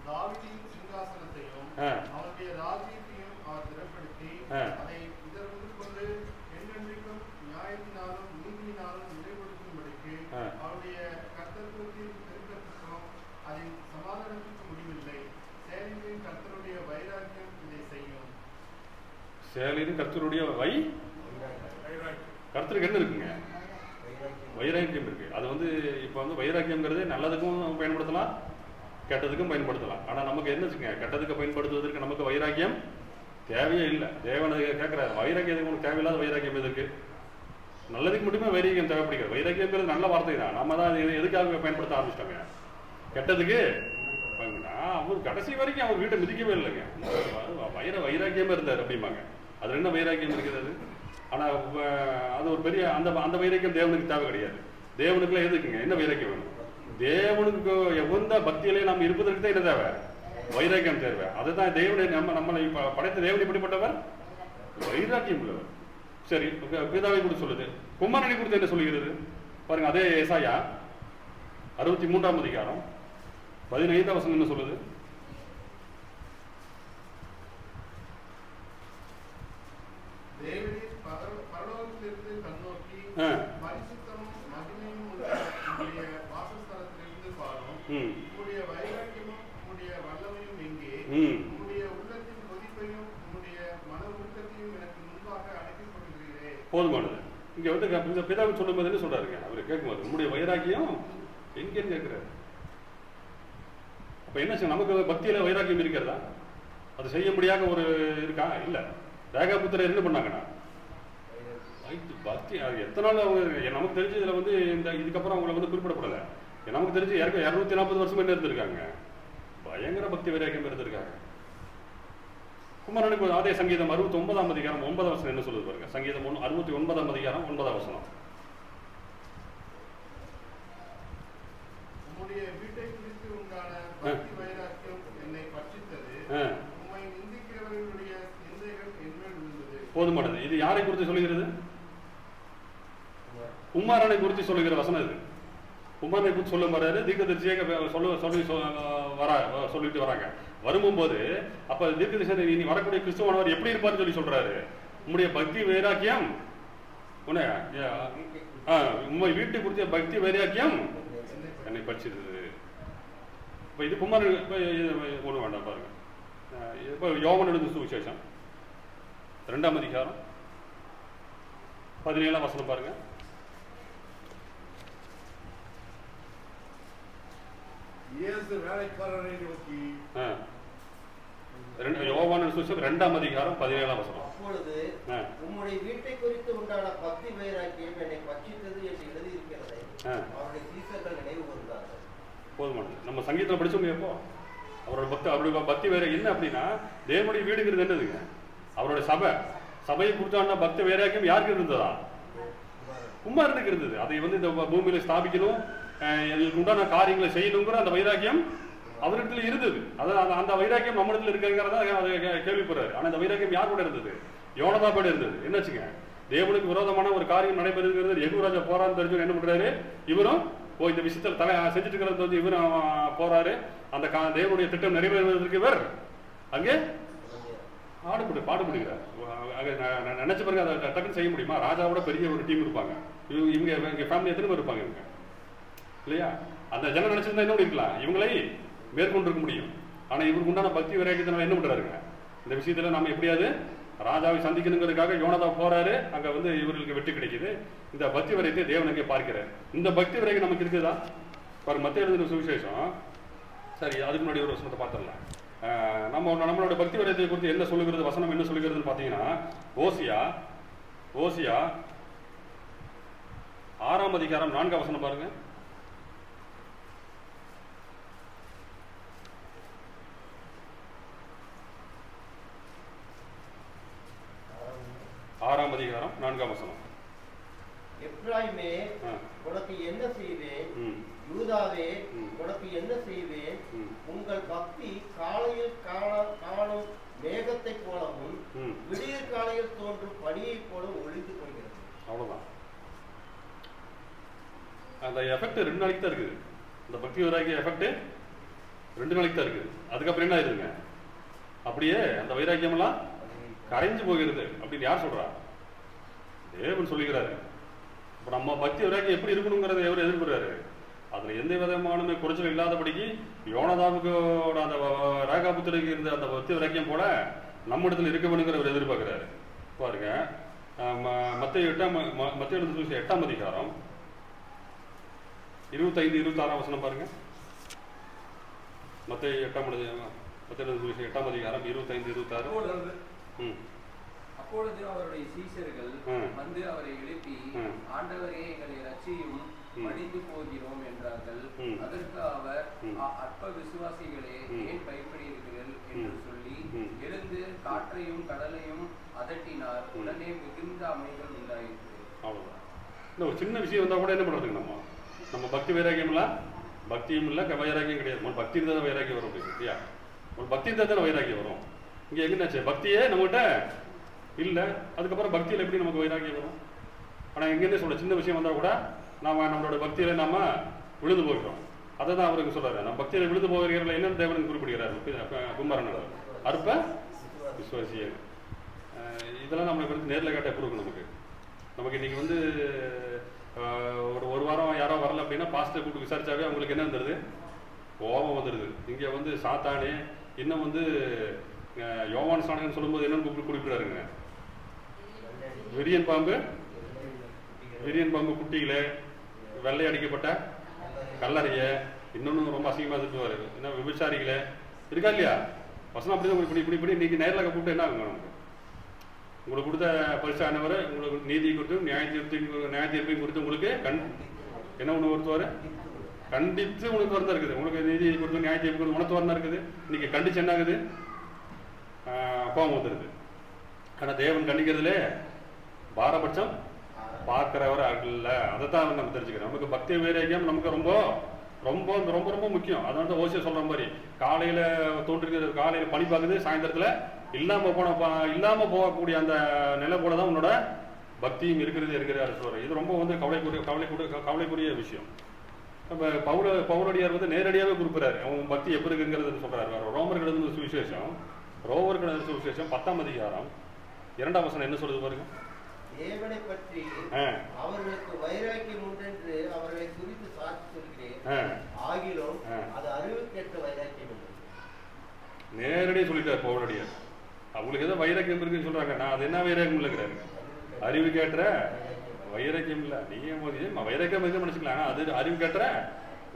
தாவீதின் சிங்காசனத்தையும் அவருடைய ராஜ்யத்தையும் அவர் திறப்படுத்தி அதை இதற்கு கொண்டு என்றென்றைக்கும் நியாயத்தினாலும் நீதியினாலும் நிலைப்படுத்தும்படிக்கு அவருடைய கர்த்தத்துவத்தின் பெருக்கத்துக்கும் அதன் சமாதானத்துக்கு முடிவில்லை. சேனைகளின் கர்த்தருடைய வைராக்கியம் இதை செய்யும். சேனைகளின் கர்த்தருடைய கர்த்தருக்கு என்ன இருக்குங்க? வைராக்கியம் இருக்கு. அது இப்போ வைராக்கியம்ங்கிறது நல்லதுக்கும் பயன்படுத்தலாம், கெட்டதுக்கும் பயன்படுத்தலாம். ஆனால் நமக்கு என்ன வச்சுங்க, கெட்டதுக்கு பயன்படுத்துவதற்கு நமக்கு வைராக்கியம் தேவையே இல்லை. தேவனை கேட்குறாரு, வைராக்கியத்துக்கு உங்களுக்கு தேவையில்லாத வைராக்கியம் எதுக்கு? நல்லதுக்கு மட்டுமே வைராக்கியம் தேவைப்படுகிறது. வைராக்கியங்கிறது நல்ல வார்த்தை தான், நம்ம தான் எதுக்காக பயன்படுத்த ஆரம்பிச்சிட்டோங்க. கெட்டதுக்கு அவர் கடைசி வரைக்கும் அவர் வீட்டை மிதிக்கவே இல்லைங்க. வைராக்கியமே இருந்தார் அப்படிம்பாங்க. அது என்ன வைராக்கியம் இருக்கிறது? ஆனால் அது ஒரு பெரிய அந்த வைராக்கியம் தேவனுக்கு தேவை கிடையாது. தேவனுக்குலாம் எதுக்குங்க, என்ன வைராக்கியம் வேணும்? தேவனுக்கு எந்த பக்தியிலே நாம் இருப்பதற்கு தான் என்ன தேவை? வைராக்கியம் தேவை. அதுதான் தேவனை நம்மளை படைத்த தேவன் இப்படிப்பட்டவர், வைராக்கியம் உள்ளவர். சரி, பிதாவை கூட சொல்லுது. குமாரனை குறித்து என்ன சொல்லுகிறது பாருங்க. அதே ஏசாயா 63ஆம் அதிகாரம் 15ஆம் வசனம் என்ன சொல்லுது? பரலோகத்திலிருந்து கண்ணோக்கி பரிசுத்தமும் மகிமையும் உடைய வாசஸ்தலத்திலிருந்து பாரும். உங்களுடைய வைராக்கியமும் உங்களுடைய வல்லமையும் எங்கே? உங்களுடைய உள்ளத்தின் கொதிப்பையும் உங்களுடைய மன உருக்கத்தையும் எனக்கு முன்பாக அடக்கி கொள்கிறீரே. போதுமானது. இங்க பிதாவை சொல்லும் போது என்ன சொல்றாருங்க? அவர் கேட்கும்போது உங்களுடைய வைராக்கியம் எங்கேன்னு கேட்கிறாரு. அப்ப என்ன செய்யும்? நமக்கு பக்தியில வைராக்கியம் இருக்கிறதா? அது செய்ய முடியாத ஒரு இருக்கா? இல்ல. ரேகாபுத்திரர் என்ன பண்ணாங்கன்னா பக்தி எத்தனை நாள் அவங்க நமக்கு தெரிஞ்சு இதுல இதுக்கப்புறம் அவங்களை குறிப்பிடப்படலை. நமக்கு தெரிஞ்சு 240 வருஷம் என்ன இருந்திருக்காங்க, பயங்கர பக்தி வைராக்கியம் இருந்திருக்காங்க. குமாரனுக்கு அதே சங்கீதம் 69ஆம் அதிகாரம் 9ஆம் வசனம் என்ன சொல்லுது பாருங்க. சங்கீதம் 69ஆம் அதிகாரம் 9ஆம் வசனம். உம்முடைய வீட்டை குறித்து உண்டான பக்தி வைராக்கியம் என்னை பட்சித்தது. உம்மை நிந்திக்கிறவர்களுடைய நிந்தைகள் என்மேல் விழுந்தது. போதுமானது. இது யாரை குறித்து சொல்லுகிறது? குமாரனை குறித்து சொல்லுகிற வசனம் இது. குமாரனை குறித்து சொல்ல மாறாரு, தீர்க்கதரிசியாக சொல்லிட்டு வராங்க. வரும்போது அப்ப தீர்க்கதரிசி இனி வரக்கூடிய கிறிஸ்துவானவர் எப்படி இருப்பார்னு சொல்றாரு. உங்களுடைய பக்தி வைராக்கியம் உண்மை வீட்டை குறித்த பக்தி வைராக்கியம் என்னை பட்சித்தது. இப்ப இது குமாரன் ஒண்ணு வேண்டாம் பாருங்க. இப்ப யோவான் எழுதின சுவிசேஷம் 2ஆம் அதிகாரம் 17ஆம் வசனம் பாருங்க. இயேசு வேலைக்காரரை நோக்கி, யோவான் சுவிசேஷம் 2ஆம் அதிகாரம் 17ஆம் வசனம். அப்பொழுது உம்முடைய வீட்டை குறித்து உண்டான பக்தி வைராக்கியம் என்னை பட்சித்தது என்று எழுதி இருக்கிறதை அவருடைய சீசர்கள் நினைவு கூர்ந்தார்கள். போதுமானது. நம்ம சங்கீதத்தில் படிச்சோம் எப்போ அவருடைய பக்தி வைராக்கியம் என்ன அப்படின்னா, தேவனுடைய வீடுங்கிறது என்னதுங்க? அவருடைய சபையை குறித்தான பக்தி வைராக்கியம் யாருக்கு இருந்ததா? குமாரனுக்கு இருந்தது. அதை இந்த பூமியில ஸ்தாபிக்கணும், இதுக்கு உண்டான காரியங்களை செய்யணுங்கிற அந்த வைராக்கியம் அவரிடத்துல இருந்தது. அதான் அந்த வைராக்கியம் நம்ம இடத்துல இருக்கிறதா அதை கேள்விப்படுறாரு. ஆனா அந்த வைராக்கியம் யார் கூட இருந்தது? யோனதாபோட இருந்தது. என்னச்சுங்க, தேவனுக்கு விரோதமான ஒரு காரியம் நடைபெறுகிறது, யெகூராஜா போறான்னு தெரிஞ்சு என்ன பண்றாரு, இவரும் இந்த விஷயத்துல செஞ்சுட்டு இருக்கிறது இவரும் போறாரு. அந்த தேவனுடைய திட்டம் நிறைவேறுவதற்கு இவர் அங்கே பாடுபடுகிறார். நினைச்சு பாருங்க, அதை டக்குன்னு செய்ய முடியுமா? ராஜாவோட பெரிய ஒரு டீம் இருப்பாங்க, இவங்க ஃபேமிலி எத்தனை பேர் இருப்பாங்க இவங்க, இல்லையா? அந்த ஜனம் நினைச்சிருந்தா என்ன பண்ணிருக்கலாம், இவங்களை மேற்கொண்டிருக்க முடியும். ஆனா இவருக்கு உண்டான பக்தி வைராக்கியத்தை என்ன பண்றாருங்க, இந்த விஷயத்துல நம்ம எப்படியாவது ராஜாவை சந்திக்கணுங்கிறதுக்காக யோனதா போறாரு. அங்க இவர்களுக்கு வெற்றி கிடைக்குது. இந்த பக்தி வைராக்கியத்தை தேவன் அங்கே பார்க்கிறார். இந்த பக்தி வைராக்கியம் நமக்கு இருக்குதா பாருங்க. மத்திய எழுதின சுவிசேஷம். சரி, அதுக்கு முன்னாடி ஒரு வசனத்தை பார்த்துடலாம். நம்மளோட பக்தி வைராக்கியத்தை குறித்து என்ன சொல்லுகிறது, வசனம் என்ன சொல்லுகிறதுன்னு பாத்தீங்கன்னா, ஓசியா 6ஆம் அதிகாரம் 4ஆம் வசனம் பாருங்க. ஆறாம் அதிகாரம் 4ஆம் வசனம். எப்ராயிமே, உனக்கு என்ன செய்வேன்? யூதாவே, உனக்கு என்ன செய்வேன்? உங்கள் பக்தி காலையில் காணும் மேகத்தை போலவும் விடியற் காலையில் தோன்றும் பனியை போலவும் ஒளிந்து கொள்கிறது. அவ்வளவுதான். அந்த எஃபெக்ட் 2 நாளைக்கு தான் இருக்குது. இந்த பக்தி வைராகிய எஃபெக்ட் 2 நாளைக்கு தான் இருக்குது. அதுக்கப்புறம் என்ன ஆயிருதுங்க? அப்படியே அந்த வைராக்கியம் எல்லாம் கரைஞ்சு போகிறது அப்படின்னு யார் சொல்றா? தேவன் சொல்லிக்கிறாரு. இப்ப நம்ம பக்தி வைராக்கியம் எப்படி இருக்கணுங்கிறத எவர் எதிர்பார்க்கிறாரு? அதுல எந்த விதமான குறைச்சல் இல்லாதபடிக்கு யோனதாவுக்கோட அந்த ராகாபுத்திரக்கு இருந்த அந்த பக்தி வைராக்கியம் போல நம்ம இடத்துல இருக்க வேணுங்கிற அவர் எதிர்பார்க்கிறாரு. பாருங்க, மத்தேயு 8ஆம் அதிகாரம் 25-26 வசனம் பாருங்க. மத்தேயு 8ஆம் அதிகாரம் 25-26. அப்பொழுது அவருடைய சீஷர்கள் வந்து அவரை எழுப்பி, ஆண்டவரே, எங்களை ரட்சியும், மடிந்து போகிறோம் என்றார்கள். அதற்கு அவர், அற்ப விசுவாசிகளே, ஏன் பயப்படுகிறீர்கள் என்று சொல்லி எழுந்து காற்றையும் கடலையும் அதட்டினார். உடனே மிகுந்த அமைதல் உண்டாயிற்று. அவ்வளவுதான். இந்த ஒரு சின்ன விஷயம் வந்தா கூட என்ன பண்றதுங்க? நம்ம பக்தி வைராக்கியம் இல்ல, பக்தியும் இல்ல, வைராக்கியம் கிடையாது. பக்தி இருந்தா தான் வைராக்கியம் வரும் இல்லையா? ஒரு பக்தி இருந்தா தான் வைராக்கியம் வரும். இங்க எங்கன்னாச்சு? பக்தியே நம்மகிட்ட இல்ல, அதுக்கப்புறம் பக்தியில எப்படி நமக்கு வைராக்கியம் வரும்? ஆனா எங்கன்னு சொல்ற சின்ன விஷயம் வந்தா கூட நாம நம்மளோட பக்தியில நாம விழுந்து போகிறோம். அதை தான் அவருக்கு சொல்றாரு. நம்ம பக்தியில விழுந்து போகிறீர்கள் என்னன்னு தேவனுக்கு குறிப்பிடுகிறார் குமாரன். அற்ப விசுவாசியே. இதெல்லாம் நம்மளுக்கு வந்து நேரில் கேட்ட கொடுக்கும். நமக்கு இன்னைக்கு வந்து ஒரு வாரம் யாரோ வரல அப்படின்னா பாஸ்டர் கூப்பிட்டு விசாரிச்சாவே அவங்களுக்கு என்ன வந்துடுது? கோபம் வந்துடுது. இங்க வந்து சாத்தானே இன்னும் வந்து யோவான் சாணகன் சொல்லும்போது என்னன்னு குறிப்பிடாருங்க? விரியன் பாம்பு குட்டிகளே, வெள்ளை அடிக்கப்பட்ட கல்லறைய, இன்னொன்னு ரொம்ப அசிங்கமா திட்டுவாரு, என்ன விபச்சாரிகளே இருக்கா இல்லையா? வசனம் அப்படிதான் இப்படி இன்னைக்கு நேரில் கூப்பிட்டு என்ன ஆகுங்க? நமக்கு உங்களுக்கு கொடுத்த பரிசானவர் உங்களுக்கு நீதி குறித்தும் நியாய தீர்ப்பையும் குறித்து உங்களுக்கு என்ன ஒன்று ஒருத்தவர் கண்டித்து உனக்கு வரதான் இருக்குது. உங்களுக்கு நீதி குறித்தும் நியாய தீர்ப்பு குறித்து உனக்கு வரதான் இருக்குது. இன்னைக்கு கண்டிச்சு என்ன ஆகுது? கோபம் வந்துடுது. ஆனால் தேவன் கண்டிக்கிறதுலே பாரபட்சம் பார்க்கிறவர் அல்ல. அதை தான் நம்ம தெரிஞ்சுக்கிறோம். நமக்கு பக்தி வைராக்கியம் நமக்கு ரொம்ப ரொம்ப ரொம்ப ரொம்ப முக்கியம். அதனால தான் ஓசியா சொல்ற மாதிரி காலையில தோன்றிருக்கிறது, காலையில பனி பார்க்குது, சாயந்தரத்துல இல்லாம போகக்கூடிய அந்த நிலை போல தான் உன்னோட பக்தியும் இருக்கிறது சொல்ற. இது ரொம்ப வந்து கவலைக்குரிய விஷயம். நம்ம பவுலடியார் வந்து நேரடியாகவே குறிப்பிடாரு அவன் பக்தி எப்படி இருக்குங்கிறது சொல்றாரு. ரோமர்கள் சுவிசேஷம் 10ஆம் அதிகாரம் 2ஆம் வசனம் என்ன சொல்றது பாருங்க. தேவனை பற்றி அவர்களுக்கு வைராக்கியம் உண்டென்று அவர்களை குறித்து சாட்சி சொல்கிறேன், ஆகிலும் அது அறிவுக்கேற்ற வைராக்கியம் இல்லை. நேரடியாக சொல்லிட்டார் பவுலடியார். அவங்களுக்கு ஏதோ வைராக்கியம் இருக்குன்னு சொல்றாங்க. நான் அது என்ன வைராக்கியம் இல்லைங்கிறாரு? அறிவுக்கேற்ற வைராக்கியம் இல்லை. நீங்க வைராக்கியம் இருக்கு நினைச்சுக்கலாம். ஆனா அது அறிவுக்கேற்ற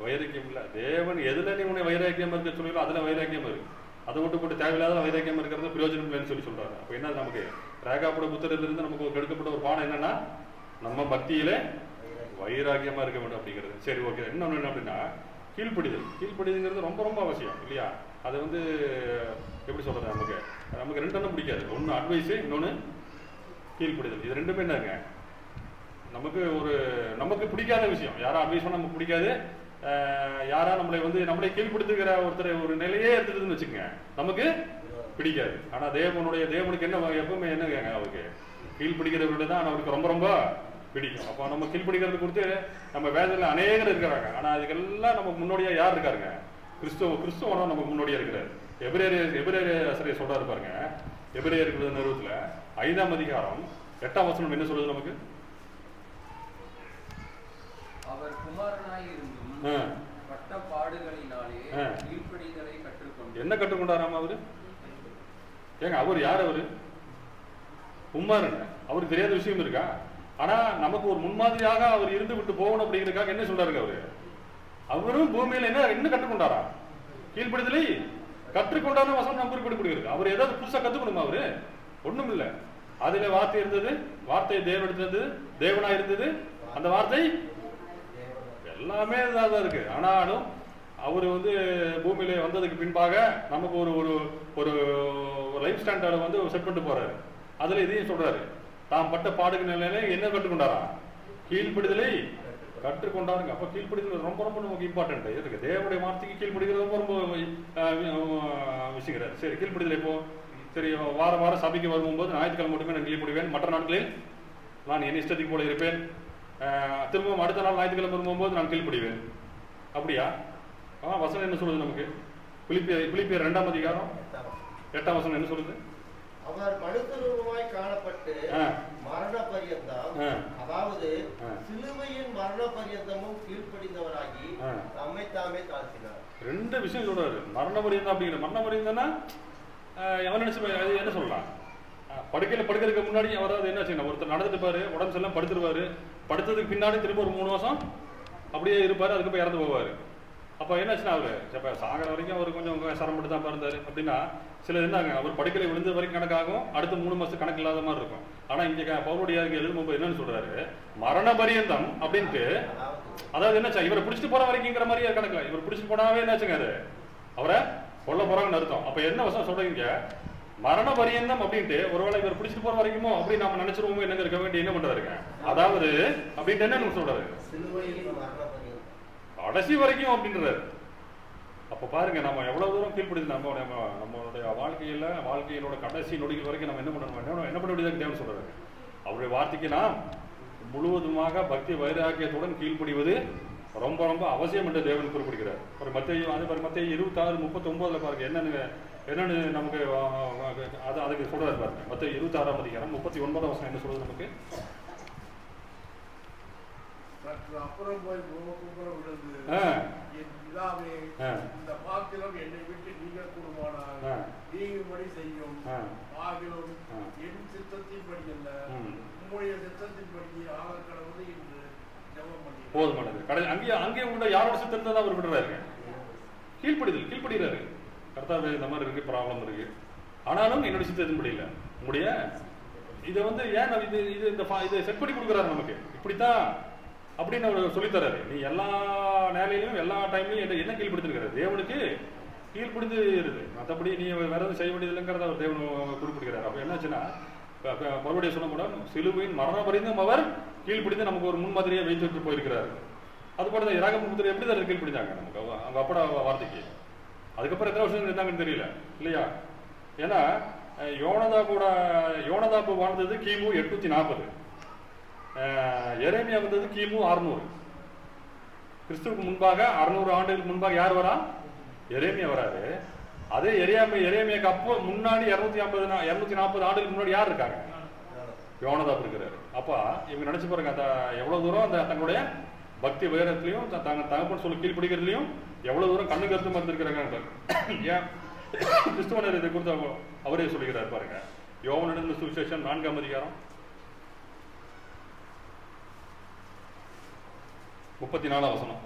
வைராக்கியம் இல்லை. தேவன் எதுல நீ உன்னை வைராக்கியம் இருக்க சொல்லிடலாம், அதுல வைராக்கியம் இருக்கு. அதை விட்டு போட்டு தேவையில்லாத வைராக்கியம் இருக்கிறது பிரயோஜனம் இல்லைன்னு சொல்றாரு. அப்ப என்ன நமக்கு ராகாபுட புத்தரிலிருந்து நமக்கு கெடுக்கப்பட்ட ஒரு பாடம் என்னன்னா, நம்ம பக்தியில வைராக்கியமா இருக்க வேண்டும் அப்படிங்கிறது. சரி, ஓகே. இன்னொன்னு என்ன அப்படின்னா கீழ்ப்படிதல்ங்கிறது ரொம்ப ரொம்ப அவசியம் இல்லையா? அது வந்து எப்படி சொல்றது, நமக்கு ரெண்டு பிடிக்காது. ஒன்னு அட்வைஸ், இன்னொன்னு கீழ்ப்படிதல். இது ரெண்டுமே என்னங்க, நமக்கு பிடிக்காத விஷயம். யாரா அட்வைஸ் பண்ண நமக்கு பிடிக்காது. யாரா நம்மளை கீழ்ப்படுத்துகிற ஒருத்தர் ஒரு நிலையே எடுத்துட்டுன்னு வச்சுக்கோங்க, நமக்கு பிடிக்காது. ஆனா தேவனுக்கு என்ன எப்பவுமே என்ன, அவருக்கு கீழ்பிடிக்கிறவர்கள் தான் அவருக்கு ரொம்ப ரொம்ப பிடிக்கும். அப்போ நம்ம கீழ்பிடிக்கிறது குறித்து நம்ம வேதனையில் அநேகர் இருக்கிறாங்க. ஆனா அதுக்கெல்லாம் நமக்கு முன்னோடியா யார் இருக்காருங்க? கிறிஸ்துவ நமக்கு முன்னோடியா இருக்கிறாரு. எபிரேயர் ஆசிரியர் சொல்றாரு பாருங்க. எபிரேயர் நிறுவனத்துல 5ஆம் அதிகாரம் 8ஆம் வசனம் என்ன சொல்றது நமக்கு? அவர் குமாரனாய் இருந்தும் பட்ட பாடுகளினாலே கீழ்ப்படிதலை கற்றுக்கொண்டார். என்ன கற்றுக்கொண்டாராம் அவரு? ஏங்க, அவர் யார்? அவரு குமாரன். அவருக்கு தெரியாத விஷயம் இருக்கா? ஆனா நமக்கு ஒரு முன்மாதிரியாக அவர் இருந்து விட்டு போகணும் அப்படிங்கிறதுக்காக என்ன சொல்றாருங்க? அவரும் பூமியில என்ன கற்றுக்கொண்டாரா? கீழ்ப்படிதலை கற்றுக்கொண்டாரு. வசனம் நம்ம குறிப்பிடுகிறது. அவர் ஏதாவது புதுசா கத்துக்கணுமா? அவரு ஒண்ணும் இல்ல. அதுல வார்த்தை இருந்தது, வார்த்தை தேவன் எடுத்தது, தேவனா இருந்தது, அந்த வார்த்தை எல்லாமே தான் இருக்கு. ஆனாலும் அவர் பூமியில வந்ததுக்கு பின்பாக நமக்கு ஒரு லைஃப் ஸ்டாண்டர்டை செட் பண்ணிட்டு போறாரு. அதுல இதையும் சொல்றாரு, தாம் பட்ட பாடுக்கு நிலையில என்ன கற்றுக்கொண்டாரா? கீழ்ப்படிதலை கற்றுக்கொண்டாருங்க. அப்போ கீழ்ப்படிதல் ரொம்ப ரொம்ப நமக்கு இம்பார்ட்டன்ட். எதுக்கு தேவனுடைய வார்த்தைக்கு கீழ்ப்படிக்கிறது ரொம்ப ரொம்ப விஷயங்கிறார். சரி, கீழ்ப்படிதல் இப்போ சரி, வாரம் வாரம் சபைக்கு வரும்போது ஞாயிற்றுக்கிழமை மட்டுமே நான் கீழ்ப்படிவேன், மற்ற நாட்களில் நான் என் இஷ்டத்துக்கு போல இருப்பேன், திரும்பவும் அடுத்த நாள் ஞாயிற்றுக்கிழமை வரும்போது நான் கீழ்ப்படிவேன். அப்படியா? வசனம் என்ன சொல்லுது நமக்கு? பிலிப்பியர் 2ஆம் அதிகாரம் 8ஆம் வசனம் என்ன சொல்லுது? அவர் மனுஷரூபமாய் காணப்பட்டு மரண பரியந்தம், அதாவது சிலுவையின் மரண பரியந்தமும் கீழ்ப்படிந்தவராகி தம்மை தாமே தாழ்த்தினார். 2 விஷயம் சொல்றாரு. மரண பரியந்தம் அப்படிங்கிற மரண பரியந்தம்னா எவன் நினைச்சு என்ன சொல்லலாம்? படுக்கையில படுக்கிறதுக்கு முன்னாடி அவராது என்ன செய்யணும்? ஒருத்தர் நடந்துட்டு பாரு, உடம்பு செல்லாம் படுத்துருவாரு, படுத்ததுக்கு பின்னாடி திரும்ப ஒரு 3 வருஷம் அப்படியே இருப்பாரு, அதுக்கப்புறம் இறந்து போவாரு. அப்போ என்னாச்சுன்னா அவரு சாகிற வரைக்கும் அவர் கொஞ்சம் சிரமப்பட்டு தான் இருந்தாரு. அப்படின்னா சிலர் என்னங்க, அவர் படுக்கையில விழுந்த வரைக்கும் கணக்காகும், அடுத்த 3 மாசம் கணக்கு இல்லாத மாதிரி இருக்கும். ஆனா இங்க பவுலுடையாருக்கு எழுதும்போது என்னன்னு சொல்றாரு? மரண பரியந்தம் அப்படின்ட்டு, அதாவது என்னாச்சா இவரை பிடிச்சிட்டு போற வரைக்குங்கிற மாதிரியே கணக்குல, இவர் பிடிச்சிட்டு போனாவே என்னாச்சுங்க அது அவரை கொல்ல போறாங்கன்னு அர்த்தம். அப்ப என்ன வசனம் சொல்றீங்க? மரண பரியந்தம் அப்படின்ட்டு, ஒருவேளை இவர் பிடிச்சிட்டு போற வரைக்குமோ அப்படின்னு நாம நினைச்சிருவோமோ என்னங்க இருக்க வேண்டிய என்ன பண்றாருங்க? அதாவது அப்படின்ட்டு என்ன சொல்றாரு? கடைசி வரைக்கும் அப்படின்றாரு. அப்ப பாருங்க, நம்ம எவ்வளவு தூரம் கீழ்ப்படுது. நம்மளுடைய வாழ்க்கையிலோட கடைசி நொடிகள் வரைக்கும் நம்ம என்ன பண்ணணும்? என்ன பண்ண வேண்டியது தேவன் சொல்றாரு. அவருடைய வார்த்தைக்கு நாம் முழுவதுமாக பக்தி வைராக்கியத்துடன் கீழ்ப்படிவது ரொம்ப ரொம்ப அவசியம் என்று தேவன் குறிப்பிடுகிறார். ஒரு மத்தேயு 26:39 பாருங்க என்னன்னு நமக்கு அதுக்கு சொல்றாரு பாருங்க. மத்தேயு 26ஆம் அதிகாரம் 39ஆம் வசனம் என்ன சொல்றது நமக்கு? அப்புறம் போய் விழுந்து என் பிதாவே, இந்த பாத்திரம் என்னை விட்டு நீங்க கூடுமானால் நீங்கும்படி செய்யும், ஆகிலும் என் சித்தத்தின்படி அல்ல உம்முடைய சித்தத்தின்படி ஆக கடவுளை என்று ஜெபம் பண்ணி போதுமானது. அங்கே உள்ள யாரோட சித்தத்தை தான் அவர் விடுறாரு? கீழ்ப்படுகிறாரு. கர்த்தாவே இந்த மாதிரி இருக்கு, ப்ராப்ளம் இருக்கு, ஆனாலும் என்னுடைய சித்தத்தின்படி இல்லை, உங்களுடைய இதை ஏன் இதை செட் பண்ணி கொடுக்குறாரு நமக்கு, இப்படித்தான் அப்படின்னு அவர் சொல்லித்தராரு. நீ எல்லா நேரையிலும் எல்லா டைம்லையும் என்ன கீழ்படுத்திருக்கிறார்? தேவனுக்கு கீழ்படிந்து இருது, மற்றபடி நீ வேற எதுவும் செய்ய வேண்டியதில்லைங்கிறத அவர் தேவன் குறிப்பிடுகிறார். அப்போ என்னாச்சுன்னா, மறுபடியும் சொன்ன கூட சிலுவையின் மரண பரியந்தம் அவர் கீழ்பிடிந்து நமக்கு ஒரு முன்மாதிரியை வைத்து போயிருக்கிறார். அது போல தான் இராகமுத்திரை எப்படி தான் கீழ்பிடிச்சாங்க நமக்கு அவங்க அப்பட வார்த்தைக்கு. அதுக்கப்புறம் எத்தனை வருஷம் இருந்தாங்கன்னு தெரியல இல்லையா? ஏன்னா யோனதாப்பு வாழ்ந்தது கிமு 840, எரேமியா வந்தது கிமு 600. கிறிஸ்துவுக்கு முன்பாக 600 ஆண்டுகளுக்கு முன்பாக யார் வரா? எரேமியா வராரு. அதே எரேமியாக்கு அப்போ முன்னாடி 240 ஆண்டுகளுக்கு முன்னாடி யார் இருக்காங்க? யோனதாப் இருக்கிறாரு. அப்ப இவங்க நினைச்சு பாருங்க, எவ்வளவு தூரம் அந்த தங்களுடைய பக்தி வைரத்திலையும் தகப்பன் சொல்லி கீழ்பிடிக்கிறதுலையும் எவ்வளவு தூரம் கண்ணு கருத்து மறந்துருக்கிறாங்க. ஏன் கிறிஸ்துவனர் இதை குறித்து அவரே சொல்லுகிறார் பாருங்க. யோவான் சுவிசேஷம் 4ஆம் அதிகாரம் 34ஆம் வசனம்.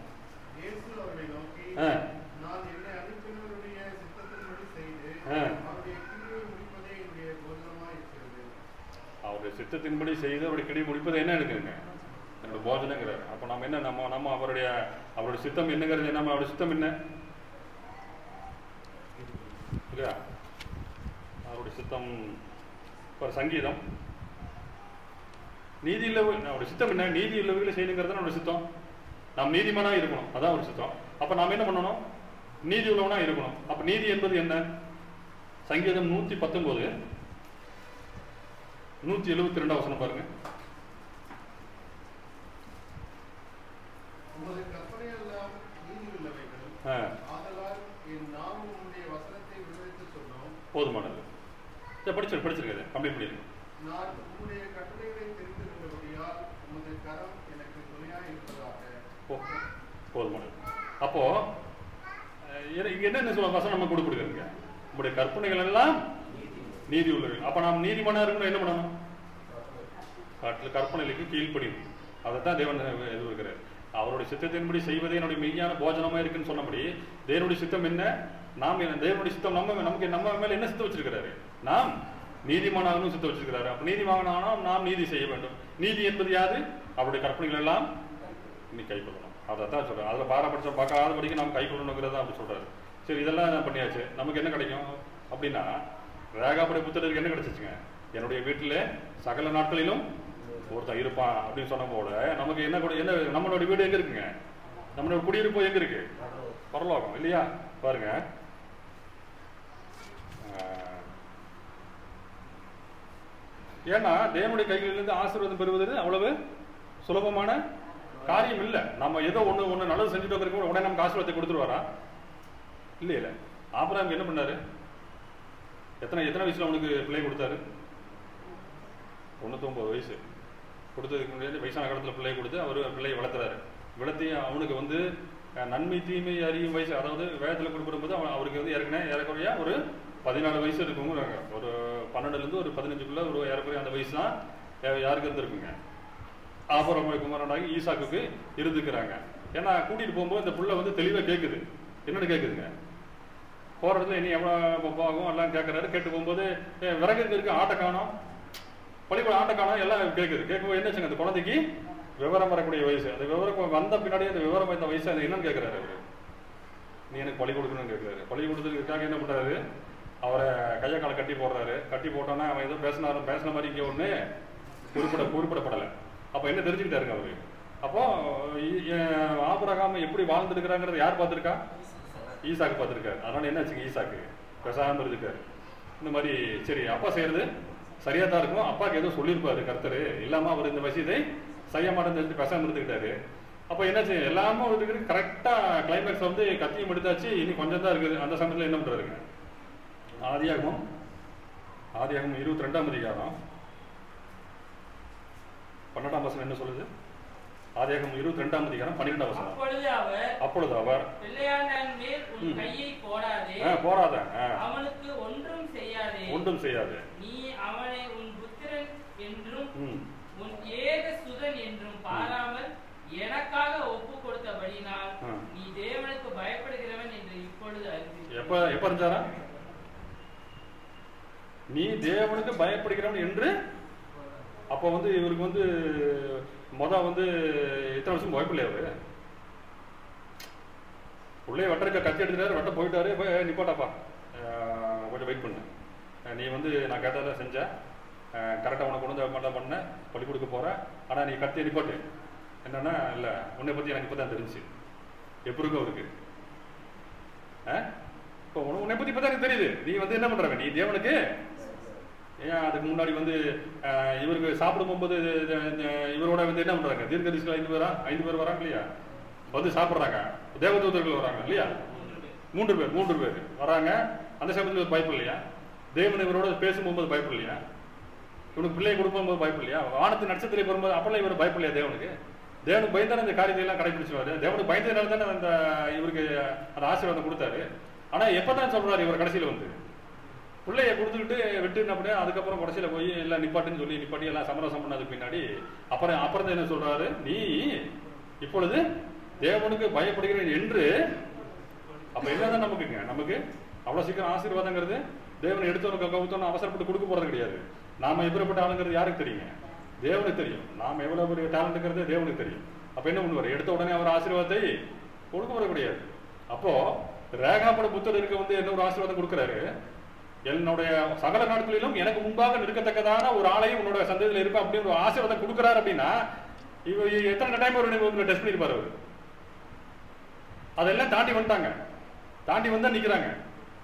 அவருடைய சித்தத்தின்படி செய்து அவருடைய கிடி முடிப்பது என்ன இருக்குங்க? என்னோட போஜனங்கிறார். அப்ப நம்ம என்ன நம்ம அவருடைய சித்தம் என்னங்கிறது என்ன? அவருடைய சித்தம் என்ன இல்லையா? அவருடைய சித்தம் சங்கீதம் நீதி அவருடைய சித்தம் என்ன? நீதி உள்ளவர்களை செய்யணுங்கிறது நம்மளுடைய சித்தம். நாம் நீதிமானா இருக்கணும், அதான் ஒரு சித்தம். அப்ப நாம் என்ன பண்ணணும்? நீதி உள்ளவனா இருக்கணும். அப்ப நீதி என்பது என்ன? சங்கீதம் 119 172 வசனம் பாருங்க. போதுமானது. படிச்சிருக்கேன், கம்ப்ளீட் பண்ணிருக்கேன். போதுமானது. அப்போ இங்க என்ன சொல்ல வசனம் நம்ம கொடுக்குறீங்க? நம்முடைய கற்பனைகள் எல்லாம் நீதி உள்ளவர்கள். அப்ப நாம் நீதிமானா இருக்கணும், என்ன பண்ணணும்? கற்பனைகளுக்கு கீழ்ப்படியும். அதைத்தான் தேவன் எதிர்க்கிறார். அவருடைய சித்தத்தின்படி செய்வதே என்னுடைய மெய்யான போஜனமா இருக்குன்னு சொன்னபடி தேவனுடைய சித்தம் என்ன? தேவனுடைய சித்தம் நம்ம மேல என்ன சித்தம் வச்சிருக்கிறாரு? நாம் நீதிமானாகணும் சித்தம் வச்சிருக்கிறாரு. அப்ப நீதிமானாலும் நாம் நீதி செய்ய வேண்டும். நீதி என்பது யாது? அவருடைய கற்பனைகள் எல்லாம் நீ கைக்கொள்ளணும். அதைத்தான் சொல்றேன். அதுல பாரபட்சம் பார்க்காத படிக்க நாம் கைக்கொள்ளணுங்கிறத அப்படி சொல்றாரு. சரி, இதெல்லாம் பண்ணியாச்சு, நமக்கு என்ன கிடைக்கும் அப்படின்னா, ரேகாபுடைய புத்தருக்கு என்ன கிடைச்சிச்சுங்க? என்னுடைய வீட்டில் சகல நாட்களிலும் ஒருத்தன் இருப்பான் அப்படின்னு சொன்ன போல நமக்கு என்ன கூட என்ன நம்மளோட வீடு எங்க இருக்குங்க? நம்மளோட குடியிருப்பு எங்க இருக்கு? பரலோகம் இல்லையா? பாருங்க, ஏன்னா தேவனுடைய கைகளிலிருந்து ஆசீர்வாதம் பெறுவது அவ்வளவு சுலபமான காரியம் இல்லை. நம்ம ஏதோ ஒண்ணு நல்லது செஞ்சுட்டு வந்திருக்கோம், உடனே நமக்கு ஆசீர்வாதத்தை கொடுத்துருவாரா? இல்ல. ஆபிரகாம் என்ன பண்ணாரு? எத்தனை வயசுல அவனுக்கு பிள்ளை கொடுத்தாரு? 99 வயசு கொடுத்ததுக்கு முன்னாடி வயசான காலத்துல பிள்ளை கொடுத்து அவர் பிள்ளையை வளர்த்துறாரு. வளர்த்தி அவனுக்கு வந்து நன்மை தீமை அறியும் வயசு, அதாவது வேதத்தில் குறிப்பிடும்போது அவருக்கு வந்து ஏறக்குறைய ஒரு 14 வயசு இருக்குங்க. ஒரு 12லேருந்து ஒரு 15க்குள்ள ஒரு ஏறக்குறைய அந்த வயசு தான் யாருக்கு இருந்திருக்குங்க? ஆபிரகாம் குமாரனாகி ஈசாக்குக்கு இருந்துக்கிறாங்க. ஏன்னா கூட்டிட்டு போகும்போது இந்த புள்ள வந்து தெளிவாக கேட்குது. என்னன்னு கேட்குதுங்க? போகிற இடத்துல இனி எவ்வளோ போகும் எல்லாம் கேட்குறாரு. கேட்டு போகும்போது விறகு இருக்கு, ஆட்டை காணோம், பள்ளிக்கூட ஆட்டை காணோம் எல்லாம் கேட்குது. கேட்கும்போது என்னச்சுங்க, அந்த குழந்தைக்கு விவரம் வரக்கூடிய வயசு. அந்த விவரம் வந்த பின்னாடி அந்த விவரம் வந்த வயசு அது என்னன்னு கேட்குறாரு அவரு. நீ எனக்கு பள்ளி கொடுக்கணும்னு கேட்குறாரு. பள்ளி கொடுத்ததுக்காக என்ன பண்ணுறாரு? அவரை கையை காலை கட்டி போடுறாரு. கட்டி போட்டோன்னா அவன் ஏதோ பேசின மாதிரி இங்கே ஒன்று குறிப்பிடப்படலை. அப்போ என்ன தெரிஞ்சுக்கிட்டாருங்க அவரு? அப்போ ஆபிரகாம் எப்படி வாழ்ந்துருக்கிறாங்கிறத யார் பார்த்துருக்கா? ஈசாக்கு பார்த்துருக்காரு. அதனால என்ன ஆச்சுங்க, ஈசாக்கு பேசாமல் இருந்துக்காரு. இந்த மாதிரி சரி அப்பா செய்யறது சரியா தான் இருக்கும், அப்பாவுக்கு ஏதோ சொல்லியிருப்பாரு கர்த்தர், இல்லாமல் அவர் இந்த விஷயத்தை செய்ய மாட்டேன்னு தெரிஞ்சு பேசாமல் இருந்துக்கிட்டாரு. அப்போ என்னாச்சு, எல்லாமே இருக்குது. கரெக்டாக கிளைமேக்ஸ் வந்து கத்தியும் எடுத்தாச்சு, இனி கொஞ்சம் தான் இருக்குது. அந்த சமயத்தில் என்ன பண்ணுறாருங்க? ஆதியாகமம் 22ஆம் அதிகாரம் 12ஆம் வசனம் என்ன சொல்லுது? ஆதியாகமம் 22ஆம் அதிகாரம் 12ஆம் வசனம். அப்பொழுது அவர் பிள்ளையாண்டான் மேல் உன் கையை போடாதே, அவனுக்கு ஒன்றும் செய்யாதே, நீ அவனை உன் புத்திரன் என்றும் உன் ஏக சுதன் என்றும் பாராமல் எனக்காக ஒப்பு கொடுத்தபடினால் நீ தேவனுக்கு பயப்படுகிறவன் என்று இப்பொழுது அறிந்து. எப்ப அறிஞ்சாரா? நீ தேவனுக்கு பயப்படுகிறவன் என்று. அப்போ வந்து இவருக்கு வந்து வந்து இத்தனை வருஷம் பயப்படலையா? அவரு உள்ளே வெட்டருக்க கத்தி எடுத்துட்டாரு, வெட்ட போயிட்டாரு. நிப்பாட்டாப்பா, கொஞ்சம் வெயிட் பண்ணு, நீ வந்து நான் கேட்டதெல்லாம் செஞ்ச, கரெக்டாக உனக்கு கொண்டு வந்து மட்டும் பண்ண, பள்ளி கொடுக்க போகிறேன், ஆனால் நீ கத்தியை நிப்பாட்டு. என்னன்னா இல்லை, உன்னை பற்றி எனக்கு இப்போ தான் தெரிஞ்சு. எப்படி இருக்கும் அவருக்கு? இப்போ உன்னை பற்றி இப்போ தான் எனக்கு தெரியுது. நீ வந்து என்ன பண்ணுறாங்க, நீ தேவனுக்கு ஏன் அதுக்கு முன்னாடி வந்து இவருக்கு சாப்பிடும் போகும்போது இவரோட வந்து என்ன பண்ணுறாங்க? தீர்க்கதரிசிகள் 5 பேர் வராங்க இல்லையா? வந்து சாப்பிட்றாங்க. தேவதூதர்கள் வராங்க இல்லையா? 3 பேர் வராங்க. அந்த சமயத்தில் பயப்படலையா? தேவன் இவரோட பேசும்போது பயப்படலையா? இவனுக்கு பிள்ளையை கொடுக்கும்போது பயப்படலையா? வானத்து நட்சத்திரம் வரும்போது அப்பெல்லாம் இவர் பயப்படலையா? தேவனுக்கு பயந்தான இந்த காரியத்தை எல்லாம் கடைபிடிச்சுவாரு. தேவனுக்கு பயந்ததுனால தானே அந்த இவருக்கு அந்த ஆசீர்வாதம் கொடுத்தாரு. ஆனால் எப்பதான் சொல்றாரு இவர் கடைசியில் வந்து பிள்ளைய கொடுத்துக்கிட்டு விட்டுன்னு அப்படியே அதுக்கப்புறம் கடைசியில் போய் எல்லாம் நிப்பாட்டுன்னு சொல்லி நிப்பாட்டி எல்லாம் சமரசம் பண்ணதுக்கு பின்னாடி அப்புறம் என்ன சொல்றாரு? நீ இப்பொழுது தேவனுக்கு பயப்படுகிறேன் என்று. அப்ப என்னதான் நமக்கு அவ்வளவு சீக்கிரம் ஆசீர்வாதங்கிறது தேவனை எடுத்தவனுக்கு கவுத்தவனும் அவசரப்பட்டு கொடுக்க போறது கிடையாது. நாம எப்படிப்பட்ட ஆளுங்கிறது யாருக்கு தெரியுங்க? தேவனுக்கு தெரியும். நாம எவ்வளவு பெரிய டேலண்ட்ங்கிறது தேவனுக்கு தெரியும். அப்ப என்ன பண்ணுவார்? எடுத்த உடனே அவர் ஆசீர்வாதத்தை கொடுக்க போற கிடையாது. அப்போ ரேகாப்பட புத்தருக்கு வந்து என்ன ஒரு ஆசீர்வாதம் கொடுக்குறாரு? என்னுடைய சகல நாட்களிலும் எனக்கு முன்பாக நிற்கத்தக்கதான ஒரு ஆளையும் உன்னோட சந்ததியில் இருப்பேன் அப்படின்னு ஒரு ஆசீர்வாதம் கொடுக்குறாரு. அப்படின்னா இவர் எத்தனை டைம் ஒரு டெஸ்ட் பண்ணிருப்பாரு அவரு? அதெல்லாம் தாண்டி வந்துட்டாங்க. தாண்டி வந்தா நிக்கிறாங்க.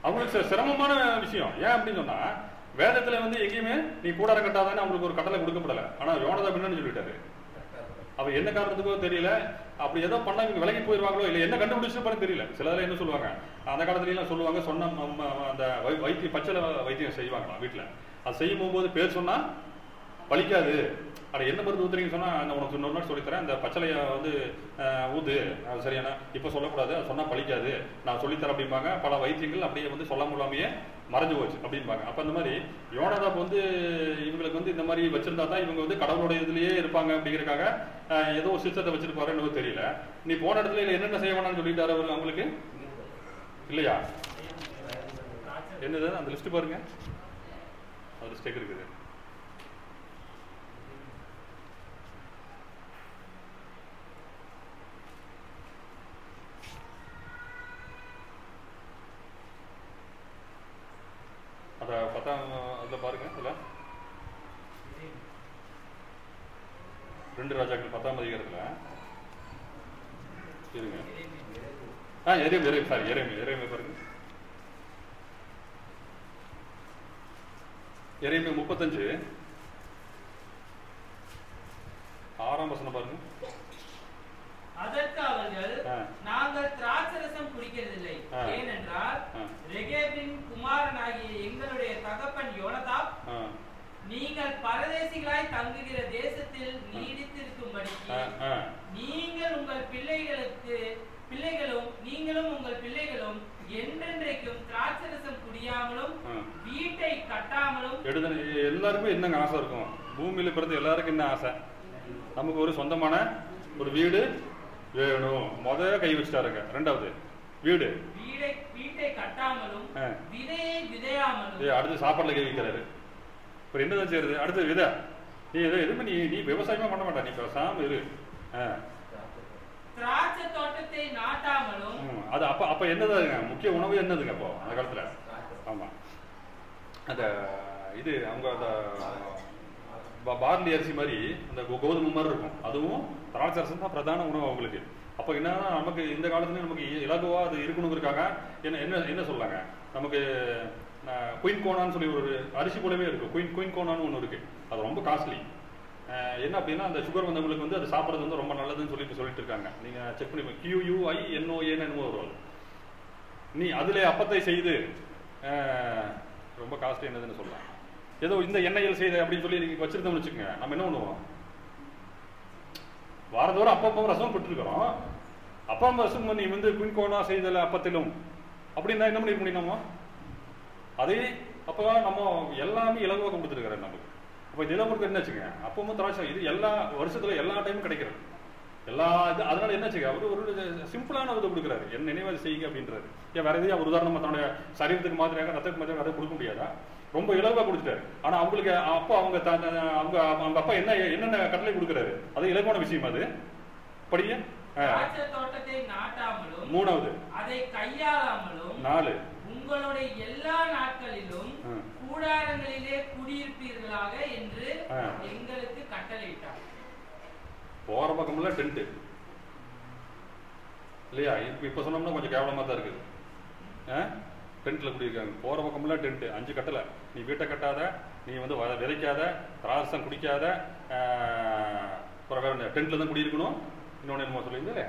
அவங்களுக்கு சிரமமான விஷயம். ஏன் அப்படின்னு சொன்னா வேதத்துல வந்து எங்கேயுமே நீ கூடாரம் கட்டாதானே அவங்களுக்கு ஒரு கட்டளை கொடுக்கப்படல. ஆனா யோனதா பின்னு சொல்லிட்டாரு. அவ என்ன காரணத்துக்கோ தெரியல, அப்படி ஏதோ பண்ணா இவங்க விலகி போயிருவாங்களோ இல்லை என்ன கண்டுபிடிச்சிருப்பாரு தெரியல. சிலதெல்லாம் என்ன சொல்லுவாங்க, அந்த காலத்துல எல்லாம் சொல்லுவாங்க, சொன்ன அந்த வைத்தியம் பச்சளை வைத்தியம் செய்வாங்களாம் வீட்டுல. அது செய்யும் போகும்போது பேர் சொன்னா பலிக்காது. அட என்ன மருந்து ஊத்துறீங்கன்னு சொன்னா உனக்கு இன்னொரு நாள் சொல்லித்தரேன், அந்த பச்சளைய வந்து ஊது, அது சரியான இப்ப சொல்லக்கூடாது, அது சொன்னா பலிக்காது, நான் சொல்லித்தரேன் அப்படிம்பாங்க. பல வைத்தியங்கள் அப்படியே வந்து சொல்ல முடியாமையே மறைஞ்சு போச்சு அப்படிம்பாங்க. அப்ப அந்த மாதிரி யோனாதாப் வந்து இவங்களுக்கு வந்து இந்த மாதிரி வச்சிருந்தா தான் இவங்க வந்து கடவுளுடைய இதுலயே இருப்பாங்க அப்படிங்கிறக்காக ஏதோ ஒரு சிஸ்டத்தை வச்சிருப்பாருன்னு தெரியல. நீ போன இடத்துல இல்லை என்னென்ன செய்ய வேணாம்னு சொல்லிட்டாரு அவரு அவங்களுக்கு இல்லையா? என்னது அந்த லிஸ்ட் பாருங்க, அது லிஸ்ட் இருக்குது. அதை 10ஆம் அதில் பாருங்க. அதில் 2 ராஜாக்கள் 10ஆம் அதிகாரத்துல இருங்க. எரேமியா பாருங்க. எரேமியா 35 6ஆம் வசனம் பாருங்க. அதற்கு அவர்கள், நாங்கள் திராட்சரசம் குடிக்கிறதில்லை, ஏனென்றால் ரெகேபின் குமாரனாகிய எங்களுடைய தகப்பன் யோனதாப் நீங்கள் பரதேசிகளாய் தங்குகிற தேசத்தில் நீடித்திருக்கும்படிக்கு நீங்கள் உங்கள் நீங்களும் உங்கள் பிள்ளைகளும் என்றென்றைக்கும் திராட்சரசம் குடியாமலும் வீட்டை கட்டாமலும். எல்லாருக்கும் என்னங்க ஆசை இருக்கும்? பூமியில பிறந்த எல்லாருக்கும் என்ன ஆசை? நமக்கு ஒரு சொந்தமான ஒரு வீடு வேணும். கை வச்சுட்டாருங்க. 2வது வீட்டை கட்டாமலும் விதையை விதையாமலும். அடுத்து சாப்பாடுல கை வைக்கிறாரு. இப்ப என்னதான் செய்யறது? அடுத்து விதை. நீ எதுவுமே நீ விவசாயமா பண்ண மாட்டா, நீ பேசாம இரு. திராட்சை தோட்டத்தை நாட்டாமலும். அது அப்ப என்னதுங்க முக்கிய உணவு? என்னதுங்க அப்போ அந்த காலத்துல? ஆமா, அந்த இது அவங்க அந்த பார்லி அரிசி மாதிரி அந்த கோதுமை மாதிரி இருக்கும். அதுவும் திராட்சை ரசம் தான் பிரதான உணவு அவங்களுக்கு. அப்போ என்னன்னா நமக்கு இந்த காலத்துல நமக்கு இலகுவா அது இருக்கணுங்கிறதுக்காக என்ன சொல்லாங்க, நமக்கு குயின் கோனான்னு சொல்லி ஒரு அரிசி போலவே இருக்கு. குயின் கோனான்னு ஒன்று இருக்கு. அது ரொம்ப காஸ்ட்லி. என்ன அப்படின்னா அந்த சுகர் வந்தவங்களுக்கு வந்து அது சாப்பிட்றது வந்து ரொம்ப நல்லதுன்னு சொல்லிட்டு இருக்காங்க. நீங்க செக் பண்ணி QUINOAன்னு வரும். நீ அதுல அப்பத்தை செய்து ரொம்ப காஸ்ட்லி என்னதுன்னு சொல்லலாம். ஏதோ இந்த எண்ணெயில் செய்த அப்படின்னு சொல்லி நீங்க வச்சிருந்தோம்னு வச்சுக்கோங்க, நம்ம என்ன பண்ணுவோம்? வாரந்தோறும் அப்பப்போ ரசம் பெற்றுருக்கிறோம். அப்பா ரசம் நீ வந்து குயின்கோனா செய்தல அப்பத்திலும் அப்படின்னா என்ன பண்ணி முடியும்? நம்ம அதே அப்போ நம்ம எல்லாமே இலகுவாக கொடுத்துருக்கிறேன் நமக்கு. அப்போ இது இலவு கொடுக்க என்ன வச்சுக்கோங்க, அப்பவும் திராட்சை இது எல்லா வருஷத்துல எல்லா டைமும் கிடைக்கிறது. எல்லா இது அதனால என்ன வச்சுக்க அவர் ஒரு சிம்பிளான இதை கொடுக்குறாரு. என்ன நினைவாது செய்யுங்க அப்படின்றாரு. ஏன் வேற எதையும் அவர் உதாரணமா தன்னுடைய சரீரத்துக்கு மாதிரியாக ரத்தத்துக்கு மாதிரியாக அதை கொடுக்க முடியாதா? ரொம்ப இலகுவா கொடுத்துட்டாரு. ஆனா அவங்களுக்கு அப்பா அவங்க அப்பா என்னென்ன கட்டளை கொடுக்குறாரு? அது இலகுவான விஷயம். அது படிய தோட்டத்தை நாட்டாமலும் 3வது அதை கையாளாமலும் 4 உங்களுடைய எல்லா நாட்களிலும் கூடாரங்களிலே குடியிருப்பீர்களாக என்று எங்களுக்கு கட்டளையிட்டார். போற பக்கம்ல டென்ட் இல்லையா? இப்ப சொன்னோம்னா கொஞ்சம் கேவலமா தான் இருக்குது. டென்ட்ல குடியிருக்காங்க. போற பக்கம்லாம் டென்ட். 5 கட்டளை. நீ வீட்டை கட்டாத, நீ வந்து விதைக்காத, திராட்சம் குடிக்காத, வேற டென்ட்ல தான் குடியிருக்கணும். இன்னொன்னு என்னமோ சொல்லியிருந்தே.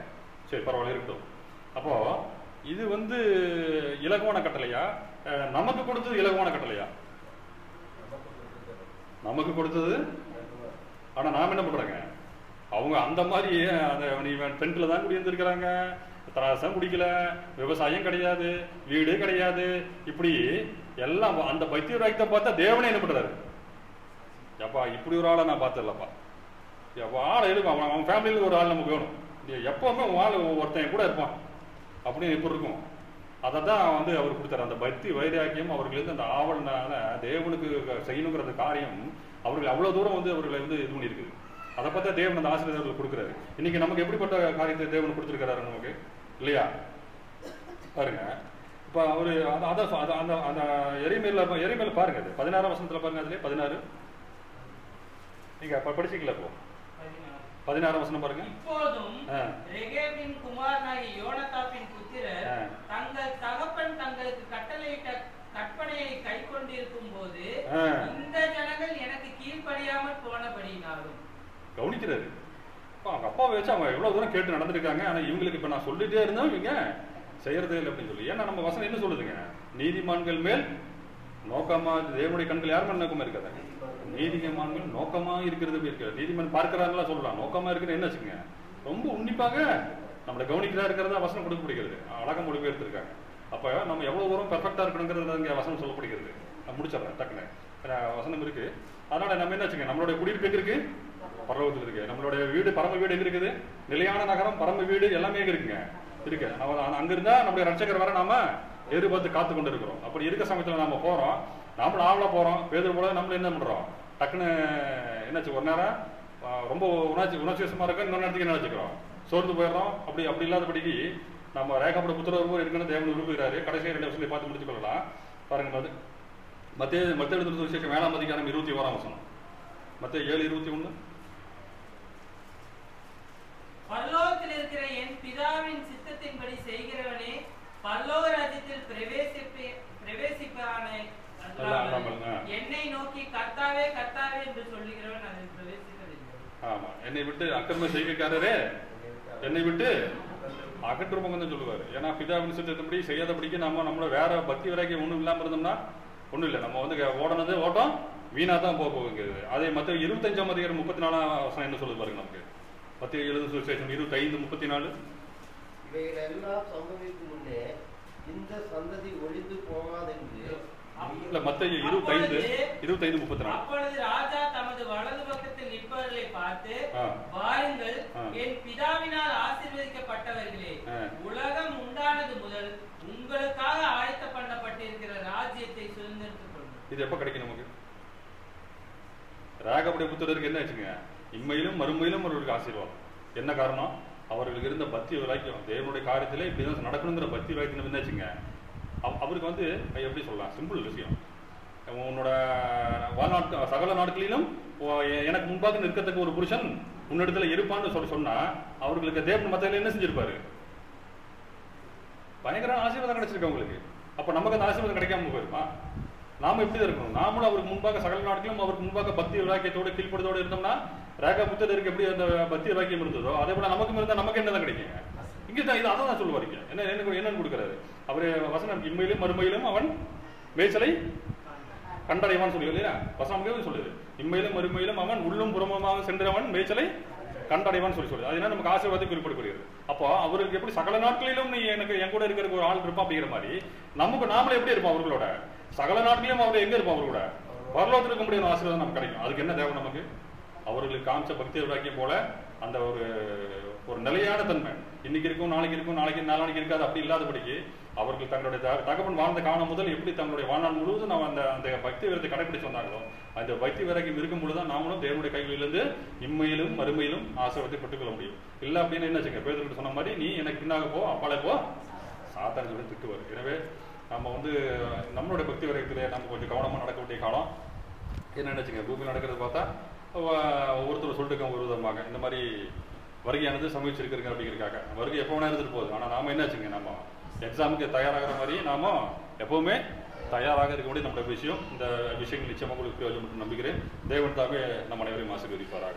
சரி, பரவாயில்ல, இருக்கட்டும். அப்போ இது வந்து இலகுவான கட்டளையா? நமக்கு கொடுத்தது இலகுவான கட்டளையா? நமக்கு கொடுத்தது. ஆனா நாம என்ன பண்றாங்க? அவங்க அந்த மாதிரி நீ டென்ட்ல தான் குடியிருந்திருக்கிறாங்க, திராட்சம் குடிக்கல, விவசாயம் கிடையாது, வீடு கிடையாது, இப்படி எல்லாம் அந்த பைத்தியராயத்தை பார்த்தா தேவனே என்ன பண்றாரு? எப்பா இப்படி ஒரு ஆளை நான் பார்த்ததில்லப்பா. ஆளை எடுப்பான். அவன் ஃபேமிலியில ஒரு ஆள் நமக்கு வேணும். எப்பவுமே ஆள் ஒருத்தன் கூட இருப்பான் அப்படின்னு எப்படி இருக்கும்? அதை தான் வந்து அவர் கொடுத்தாரு. அந்த பக்தி வைராக்கியம் அவர்களுக்கு அந்த ஆவல்னால தேவனுக்கு செய்யணுங்கிற அந்த காரியம் அவர்கள் அவ்வளவு தூரம் வந்து அவர்களை வந்து இது பண்ணியிருக்குது. அதை பார்த்தா தேவன் அந்த ஆசீர்வாதங்கள் கொடுக்குறாரு. இன்னைக்கு நமக்கு எப்படிப்பட்ட காரியத்தை தேவன் கொடுத்துருக்கிறாரு நமக்கு இல்லையா? பாருங்க, இப்ப அவரு அந்த அந்த எரிமேல பாருங்க. அது 16ஆம் வசனத்துல பாருங்க. அதுல 16 நீங்க படிச்சீங்களா? இப்போ 16ஆம் வசனம் பாருங்க. இப்போதும் ரெகேபின் குமாரனாகிய யோனதாபின் புத்திரர் தங்கள் தகப்பன் தங்களுக்கு கட்டளையிட்ட கற்பனையை கைக்கொண்டிருக்கும் போது இந்த ஜனங்கள் எனக்கு கீழ்ப்படியாமல் போனபடினாலும். கவனிக்கிறாரு. அவங்க அப்பாவை வச்சு அவங்க எவ்வளவு தூரம் கேட்டு நடந்திருக்காங்க. ஆனா இவங்களுக்கு இப்ப நான் சொல்லிட்டே இருந்தா இவங்க செய்யறதே இல்லை அப்படின்னு சொல்லி. ஏன்னா நம்ம வசனம் என்ன சொல்லுதுங்க? நீதிமான்கள் மேல் நோக்கமா, தேவனுடைய கண்கள் யார் மேல் நோக்கமா இருக்காது? நீதிமான்கள் நோக்கமா இருக்கிறது இருக்காது. நீதிமன் பார்க்கிறாங்களா சொல்லலாம். நோக்கமா இருக்கிறது என்ன வச்சுங்க, ரொம்ப உன்னிப்பாக நம்மளை கவனிக்கிறா இருக்கிறதா வசனம் கொடுக்கப்படுகிறது. அழகா மொழிபெயர்த்திருக்காங்க. அப்ப நம்ம எவ்வளவு தூரம் பெர்ஃபெக்டா இருக்கணுங்கிறது இங்க வசனம் சொல்லப்படுகிறது. நான் முடிச்சிடறேன் டக்குன்னு. வசனம் இருக்கு. அதனால நம்ம என்ன வச்சுங்க, நம்மளுடைய குடியிருப்பு எங்க இருக்கு? பரலோகத்தில் இருக்கு. நம்மளுடைய வீடு பரம வீடு எங்க இருக்குது? நிலையான நகரம் பரம வீடு எல்லாமே எங்க இருக்குங்க? இருக்கு. அங்க இருந்தா நம்முடைய ரட்சகர் வர நாம எதிர்பார்த்து காத்து கொண்டு இருக்கிறோம். அப்படி இருக்க சமயத்துல நாம போறோம், நாமளும் ஆவலா போறோம். பேதர் போல நம்மள என்ன பண்றோம்? டக்குன்னு என்னாச்சு, ஒரு நேரம் ரொம்ப உணர்ச்சி வசமா இருக்க, இன்னொரு நேரத்துக்கு என்ன நினைச்சுக்கிறோம்? சோர்ந்து போயிடுறோம். அப்படி இல்லாதபடிக்கு நம்ம ரேகாப்பட புத்திரர் இருக்குன்னு தேவன் விரும்புகிறாரு. கடைசி 2 வருஷத்துல பார்த்து முடித்துக் கொள்ளலாம். பாருங்க, மத்திய விசேஷம் 7ஆம் அதிகாரம் 21ஆம் வசனம். மத்திய 7:21. பரலோகத்தில் இருக்கிற என் பிதாவின் சித்தத்தின்படி செய்கிறவனே பரலோக ராஜ்யத்தில் பிரவேசிப்பானே, என்னை நோக்கி கர்த்தாவே கர்த்தாவே என்று சொல்லுகிறவன் அதில் பிரவேசிப்பதில்லை. ஆமா, என்னை விட்டு அக்கிரம செய்கைக்காரரே என்னை விட்டு அகற்றுப்போங்க சொல்லுவாரு. ஏன்னா பிதாவின் சித்தத்தின்படி செய்யாதபடிக்கு நம்மளோட வேற பக்தி வரைக்கும் ஒண்ணும் இல்லாம இருந்தோம்னா ஒண்ணும் இல்லை. நம்ம வந்து ஓடனது ஓட்டம் வீணா தான் போகுது. அதே மற்ற 25:34 என்ன சொல்லுது பாருங்க. நமக்கு மத்திய 25:34 இவைகளெல்லாம் சம்பவிக்கும் முன்னே இந்த சந்ததி ஒழிந்து போகாதென்று இல்ல மத்திய 25:34 அப்பொழுது ராஜா தமது வலது பக்கத்தில் நிற்பவர்களை பார்த்து, வாருங்கள் என் பிதாவினால் ஆசீர்வதிக்கப்பட்டவர்களே, உலகம் உண்டானது முதல் உங்களுக்காக ஆயத்த பண்ணப்பட்டிருக்கிற ராஜ்யத்தை சுதந்திரத்துக் கொள்ளுங்கள். இது எப்ப கிடைக்கும் நமக்கு? ராகபுடைய புத்தருக்கு என்ன ஆச்சுங்க? இம்மையிலும் மறுமையிலும் அவர்களுக்கு ஆசீர்வாதம். என்ன காரணம்? அவர்களுக்கு இருந்த பக்தி வைராக்கியம், தேவனுடைய காரியத்திலே இப்படிதான் நடக்கணுங்கிற பக்தி வைராக்கியம் என்னாச்சுங்க. அவருக்கு வந்து எப்படி சொல்லலாம், சிம்பிள் விஷயம். உன்னோட வாழ்நாட்டு சகல நாட்களிலும் எனக்கு முன்பாக நிற்கிறதுக்கு ஒரு புருஷன் உன்னிடத்துல இருப்பான்னு சொன்னா அவர்களுக்கு தேவன் மத்தியில என்ன செஞ்சிருப்பாரு? பயங்கர ஆசீர்வாதம் கிடைச்சிருக்கு அவங்களுக்கு. அப்ப நமக்கு அந்த ஆசீர்வாதம் கிடைக்காம போயிருமா? நாம எப்படி இருக்கணும்? நாமளும் அவருக்கு முன்பாக சகல நாட்களும் அவருக்கு முன்பாக பக்தி விளாக்கியத்தோடு கீழ்ப்படுத்தோடு இருந்தோம்னா ரேகா புத்தருக்கு எப்படி அந்த பக்தி விளாக்கியம் இருந்ததோ அதே போல நமக்கும் இருந்தா நமக்கு என்னதான் கிடைக்குங்க? இங்கதான் இது அதான் சொல்லுவாருங்க. என்னன்னு கொடுக்குறாரு அவரு வசனம், இம்மையிலும் மறுமையிலும் அவன் மேய்ச்சலை கண்டடைவான்னு சொல்லி இல்லையா வசனம் சொல்லுது. இம்மையிலும் மறுமையிலும் அவன் உள்ளும் புறமுமாக சென்றவன் மேய்ச்சலை கண்டடைவான்னு சொல்லுது. அது என்ன நமக்கு ஆசீர்வாதத்தை குறிப்பிடக்கூடியது. அப்போ அவருக்கு எப்படி சகல நாட்களிலும் நீ எனக்கு என் கூட இருக்கிற ஒரு ஆள் இருப்பான் அப்படிங்கிற மாதிரி நாமளே எப்படி இருப்போம் அவர்களோட சகல நாட்களிலும் அவர் எங்க இருப்போம் அவர்களோட பரலோகத்தில் இருக்க முடியாத ஆசீர்வாதம் நமக்கு கிடைக்கும். அதுக்கு என்ன தேவை நமக்கு? அவர்களுக்கு காமிச்ச பக்தி விளாக்கியம் போல அந்த ஒரு நிலையான தன்மை இன்னைக்கு இருக்கும் நாளைக்கு நாளானைக்கு இருக்காது அப்படி இல்லாதபடிக்கு அவர்கள் தங்களுடைய தகவன் வாழ்ந்த காலம் முதல் எப்படி தங்களுடைய வாழ்நாள் முழுவதும் நம்ம அந்த பக்தி வீரத்தை கடைபிடிச்சு வந்தாங்களோ அந்த பக்தி விரகம் இருக்கும் பொழுதுதான் நாமளும் தேவனுடைய கைகளிலிருந்து இம்மையிலும் மறுமையிலும் ஆசீர்வாதத்தை பெற்றுக்கொள்ள முடியும். இல்லை அப்படின்னு என்ன வச்சுங்க, பேதுரு சொன்ன மாதிரி நீ எனக்கு பின்னாக போ அப்பாலே போ சாத்தான் சொல்லி திட்டுவார். எனவே நம்ம வந்து நம்மளுடைய பக்தி விரகத்திலே நம்ம கொஞ்சம் கவனமாக நடக்க வேண்டிய காலம். என்ன நினைச்சுங்க, பூமியில் நடக்கிறது பார்த்தா ஒவ்வொருத்தர் சொல்லிட்டு ஒரு விதமாக இந்த மாதிரி வருகையானது சமீபிச்சிருக்கிறங்க அப்படிங்கிறக்காக வருகை எப்போ வேணா இருந்துட்டு போகுது. ஆனால் நாம என்ன வச்சுங்க, நம்ம எக்ஸாமுக்கு தயாராகிற மாதிரி நாம எப்பவுமே தயாராக இருக்க முடியும். நம்மளுடைய விஷயம் இந்த விஷயங்கள் நிச்சயமாக உங்களுக்கு பிரயோஜனம் நம்புகிறேன். தேவன் தாமே நம்ம அனைவரையும் ஆசீர்வதிப்பாராக.